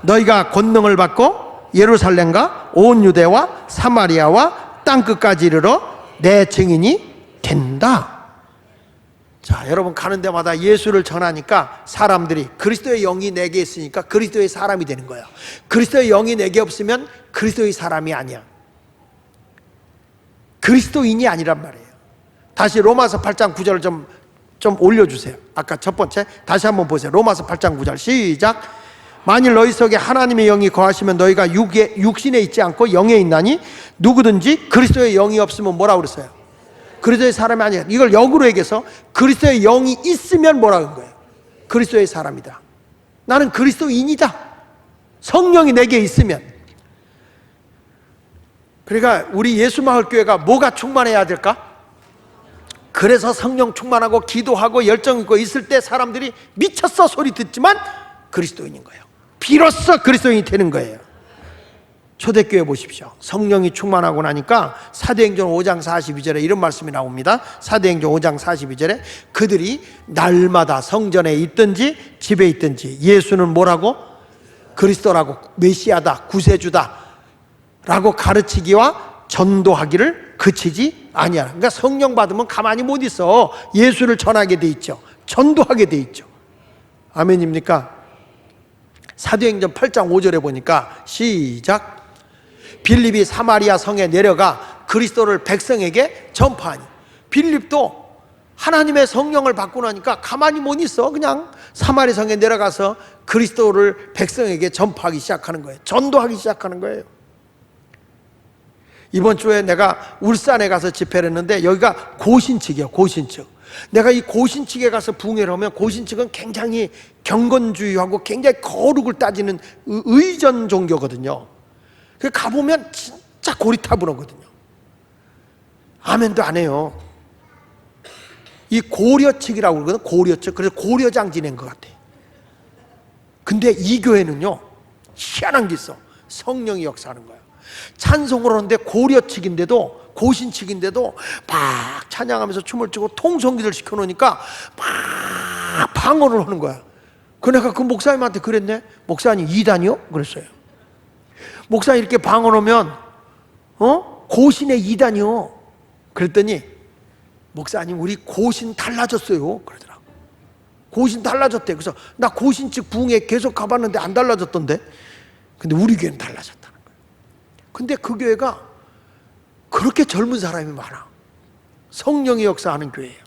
너희가 권능을 받고 예루살렘과 온 유대와 사마리아와 땅끝까지 이르러 내 증인이 된다. 자, 여러분 가는 데마다 예수를 전하니까 사람들이 그리스도의 영이 내게 있으니까 그리스도의 사람이 되는 거예요. 그리스도의 영이 내게 없으면 그리스도의 사람이 아니야. 그리스도인이 아니란 말이에요. 다시 로마서 8장 9절을 좀 올려주세요. 아까 첫 번째 다시 한번 보세요. 로마서 8장 9절 시작. 만일 너희 속에 하나님의 영이 거하시면 너희가 육신에 있지 않고 영에 있나니 누구든지 그리스도의 영이 없으면 뭐라고 그랬어요? 그리스도의 사람이 아니야. 이걸 역으로 얘기해서 그리스도의 영이 있으면 뭐라고 한 거예요? 그리스도의 사람이다. 나는 그리스도인이다. 성령이 내게 있으면. 그러니까 우리 예수마을교회가 뭐가 충만해야 될까? 그래서 성령 충만하고 기도하고 열정 있고 있을 때 사람들이 미쳤어 소리 듣지만 그리스도인인 거예요. 비로소 그리스도인이 되는 거예요. 초대교회 보십시오. 성령이 충만하고 나니까 사도행전 5장 42절에 이런 말씀이 나옵니다. 사도행전 5장 42절에 그들이 날마다 성전에 있든지 집에 있든지 예수는 뭐라고? 그리스도라고, 메시아다, 구세주다 라고 가르치기와 전도하기를 그치지 아니하라. 그러니까 성령 받으면 가만히 못 있어. 예수를 전하게 돼 있죠. 전도하게 돼 있죠. 아멘입니까? 사도행전 8장 5절에 보니까 시작. 빌립이 사마리아 성에 내려가 그리스도를 백성에게 전파하니. 빌립도 하나님의 성령을 받고 나니까 가만히 못 있어. 그냥 사마리아 성에 내려가서 그리스도를 백성에게 전파하기 시작하는 거예요. 전도하기 시작하는 거예요. 이번 주에 내가 울산에 가서 집회를 했는데 여기가 고신측이에요. 고신측. 내가 이 고신측에 가서 부흥회를 하면 고신측은 굉장히 경건주의하고 굉장히 거룩을 따지는 의전 종교거든요. 그 가보면 진짜 고리타분하거든요. 아멘도 안 해요. 이 고려측이라고 그러거든. 고려측. 그래서 고려장 지낸 것 같아. 근데 이 교회는요 희한한 게 있어. 성령이 역사하는 거야. 찬송을 하는데 고려측인데도 고신측인데도 막 찬양하면서 춤을 추고 통성기를 시켜놓으니까 막 방언을 하는 거야. 그 내가 그 목사님한테 그랬네. 목사님 이단이요? 그랬어요. 목사님 이렇게 방언하면 고신의 이단이요. 그랬더니 목사님 우리 고신 달라졌어요 그러더라고. 고신 달라졌대. 그래서 나 고신측 부흥회 계속 가봤는데 안 달라졌던데. 근데 우리 교회는 달라졌다는 거예요. 근데 그 교회가 그렇게 젊은 사람이 많아. 성령이 역사하는 교회예요.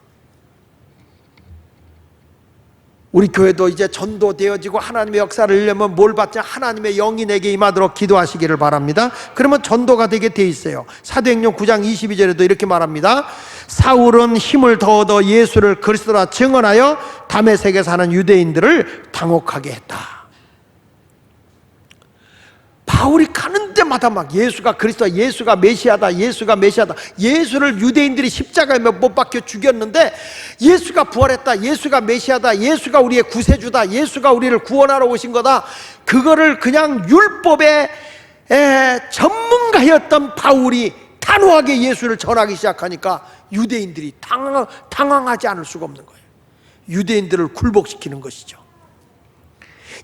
우리 교회도 이제 전도되어지고 하나님의 역사를 이루려면 뭘 받지? 하나님의 영이 내게 임하도록 기도하시기를 바랍니다. 그러면 전도가 되게 돼 있어요. 사도행전 9장 22절에도 이렇게 말합니다. 사울은 힘을 더 얻어 예수를 그리스도라 증언하여 다메섹에 사는 유대인들을 당혹하게 했다. 바울이 가는 데마다 막 예수가 그리스도야, 예수가 메시아다, 예수가 메시아다. 예수를 유대인들이 십자가에 못 박혀 죽였는데 예수가 부활했다, 예수가 메시아다, 예수가 우리의 구세주다, 예수가 우리를 구원하러 오신 거다. 그거를 그냥 율법의 전문가였던 바울이 단호하게 예수를 전하기 시작하니까 유대인들이 당황하지 않을 수가 없는 거예요. 유대인들을 굴복시키는 것이죠.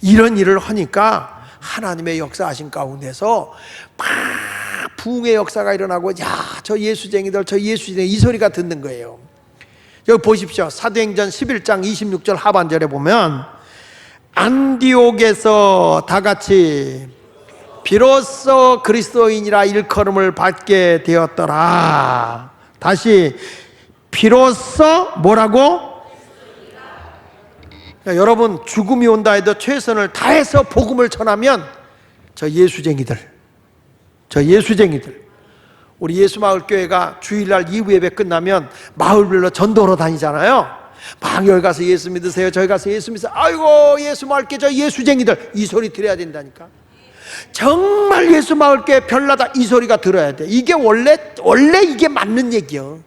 이런 일을 하니까 하나님의 역사하신 가운데서 막 부흥의 역사가 일어나고, 야, 저 예수쟁이들, 저 예수쟁이, 이 소리가 듣는 거예요. 여기 보십시오. 사도행전 11장 26절 하반절에 보면 안디옥에서 다 같이 비로소 그리스도인이라 일컬음을 받게 되었더라. 다시 비로소 뭐라고? 그러니까 여러분 죽음이 온다 해도 최선을 다해서 복음을 전하면 저 예수쟁이들 우리 예수마을교회가 주일날 2부 예배 끝나면 마을별로 전도로 다니잖아요. 막 여기 가서 예수 믿으세요, 저기 가서 예수 믿으세요. 아이고 예수마을교회 저 예수쟁이들, 이 소리 들어야 된다니까. 정말 예수마을교회 별나다 이 소리가 들어야 돼. 이게 원래 이게 맞는 얘기요.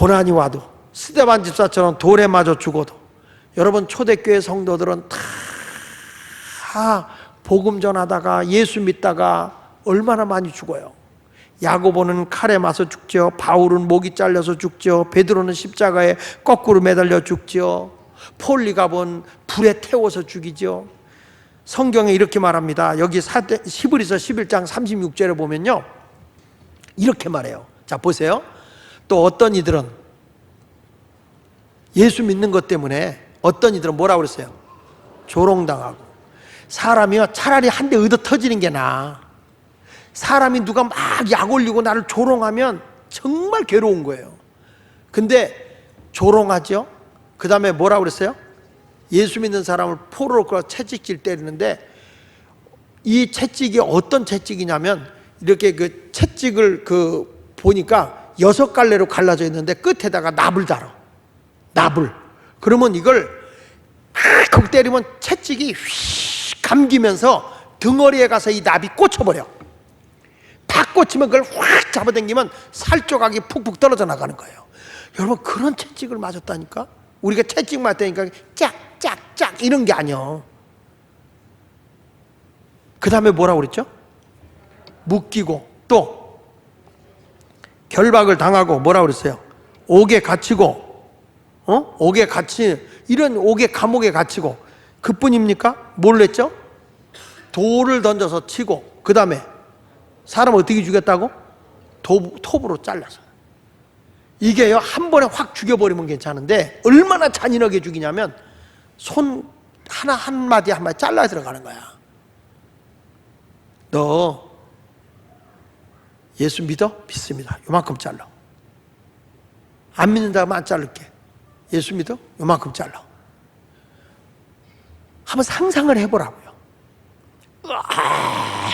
고난이 와도 스데반 집사처럼 돌에 맞아 죽어도 여러분 초대교회 성도들은 다 복음 전하다가 예수 믿다가 얼마나 많이 죽어요. 야고보는 칼에 맞아 죽죠. 바울은 목이 잘려서 죽죠. 베드로는 십자가에 거꾸로 매달려 죽죠. 폴리갑은 불에 태워서 죽이죠. 성경에 이렇게 말합니다. 여기 히브리서 11장 36절에 보면요, 이렇게 말해요. 자 보세요. 또 어떤 이들은 예수 믿는 것 때문에 어떤 이들은 뭐라고 그랬어요? 조롱당하고. 사람이요 차라리 한 대 얻어 터지는 게 나아. 사람이 누가 막 약 올리고 나를 조롱하면 정말 괴로운 거예요. 근데 조롱하죠. 그 다음에 뭐라고 그랬어요? 예수 믿는 사람을 포로로 끌어 채찍질 때리는데, 이 채찍이 어떤 채찍이냐면 이렇게 그 채찍을 보니까 6갈래로 갈라져 있는데 끝에다가 납을 달아. 납을. 그러면 이걸 콕 때리면 채찍이 휙 감기면서 등어리에 가서 이 납이 꽂혀버려. 팍 꽂히면 그걸 확 잡아당기면 살 조각이 푹푹 떨어져 나가는 거예요. 여러분 그런 채찍을 맞았다니까? 우리가 채찍 맞다니까 짝짝짝 이런 게 아니야. 그 다음에 뭐라고 그랬죠? 묶이고 또 결박을 당하고 뭐라고 그랬어요? 옥에 갇히고 옥에 이런 옥에 감옥에 갇히고. 그뿐입니까? 뭘 했죠? 돌을 던져서 치고, 그 다음에 사람 어떻게 죽였다고? 톱으로 잘라서. 이게요 한 번에 확 죽여버리면 괜찮은데 얼마나 잔인하게 죽이냐면 손 하나 한마디 한마디 잘라 들어가는 거야. 너 예수 믿어? 믿습니다. 요만큼 잘라. 안 믿는다면 안 자를게. 예수 믿어? 요만큼 잘라. 한번 상상을 해보라고요.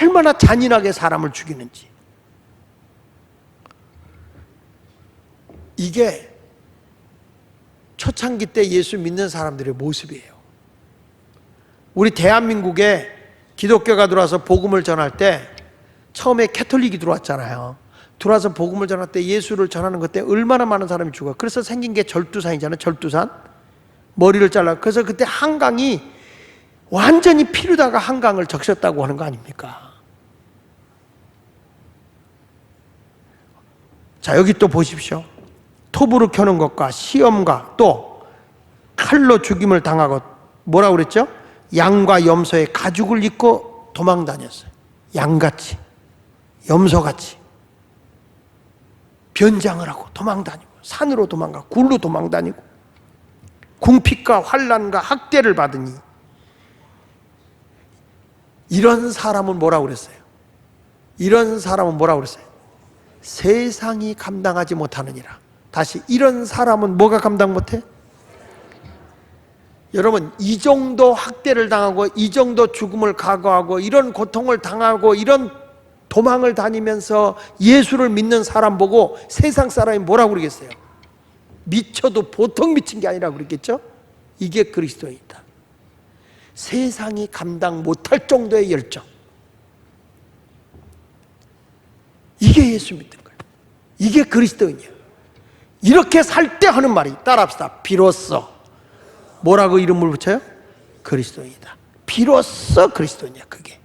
얼마나 잔인하게 사람을 죽이는지. 이게 초창기 때 예수 믿는 사람들의 모습이에요. 우리 대한민국에 기독교가 들어와서 복음을 전할 때 처음에 캐톨릭이 들어왔잖아요. 들어와서 복음을 전할 때 예수를 전하는 것 때문에 얼마나 많은 사람이 죽어요. 그래서 생긴 게 절두산이잖아요. 절두산. 머리를 잘라. 그래서 그때 한강이 완전히 피르다가 한강을 적셨다고 하는 거 아닙니까? 자 여기 또 보십시오. 톱으로 켜는 것과 시험과 또 칼로 죽임을 당하고 뭐라고 그랬죠? 양과 염소의 가죽을 입고 도망 다녔어요. 양같이 염소같이 변장을 하고 도망 다니고 산으로 도망가 굴로 도망 다니고 궁핍과 환난과 학대를 받으니 이런 사람은 뭐라고 그랬어요? 이런 사람은 뭐라고 그랬어요? 세상이 감당하지 못하느니라. 다시 이런 사람은 뭐가 감당 못해? 여러분 이 정도 학대를 당하고 이 정도 죽음을 각오하고 이런 고통을 당하고 이런 도망을 다니면서 예수를 믿는 사람 보고 세상 사람이 뭐라고 그러겠어요? 미쳐도 보통 미친 게 아니라고 그러겠죠? 이게 그리스도인이다. 세상이 감당 못할 정도의 열정. 이게 예수 믿는 거예요. 이게 그리스도인이에요. 이렇게 살 때 하는 말이 따라합시다. 비로소 뭐라고 이름을 붙여요? 그리스도인이다. 비로소 그리스도인이야. 그게.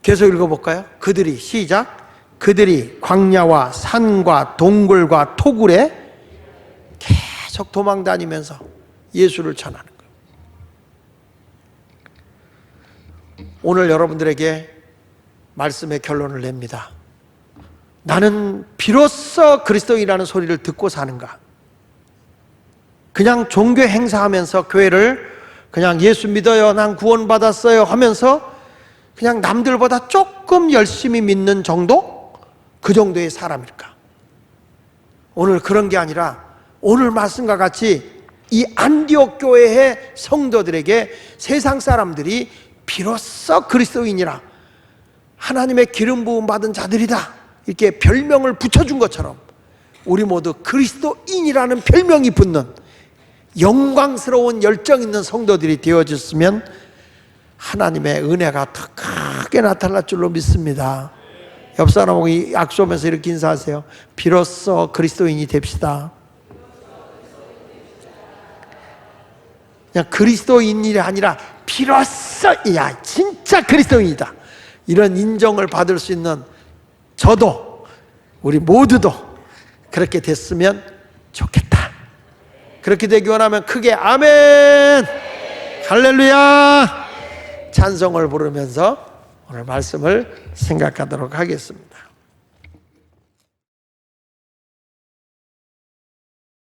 계속 읽어볼까요? 그들이 시작. 그들이 광야와 산과 동굴과 토굴에 계속 도망다니면서 예수를 전하는 거예요. 오늘 여러분들에게 말씀의 결론을 냅니다. 나는 비로소 그리스도인이라는 소리를 듣고 사는가? 그냥 종교 행사하면서 교회를 그냥 예수 믿어요, 난 구원받았어요 하면서 그냥 남들보다 조금 열심히 믿는 정도? 그 정도의 사람일까? 오늘 그런 게 아니라 오늘 말씀과 같이 이 안디옥 교회의 성도들에게 세상 사람들이 비로소 그리스도인이라 하나님의 기름 부음 받은 자들이다 이렇게 별명을 붙여준 것처럼 우리 모두 그리스도인이라는 별명이 붙는 영광스러운 열정 있는 성도들이 되어졌으면 하나님의 은혜가 더 크게 나타날 줄로 믿습니다. 옆 사람하고 악수하면서 이렇게 인사하세요. 비로소 그리스도인이 됩시다. 그냥 그리스도인이 아니라 비로소 야 진짜 그리스도인이다, 이런 인정을 받을 수 있는 저도 우리 모두도 그렇게 됐으면 좋겠다. 그렇게 되기 원하면 크게 아멘, 할렐루야 찬송을 부르면서 오늘 말씀을 생각하도록 하겠습니다.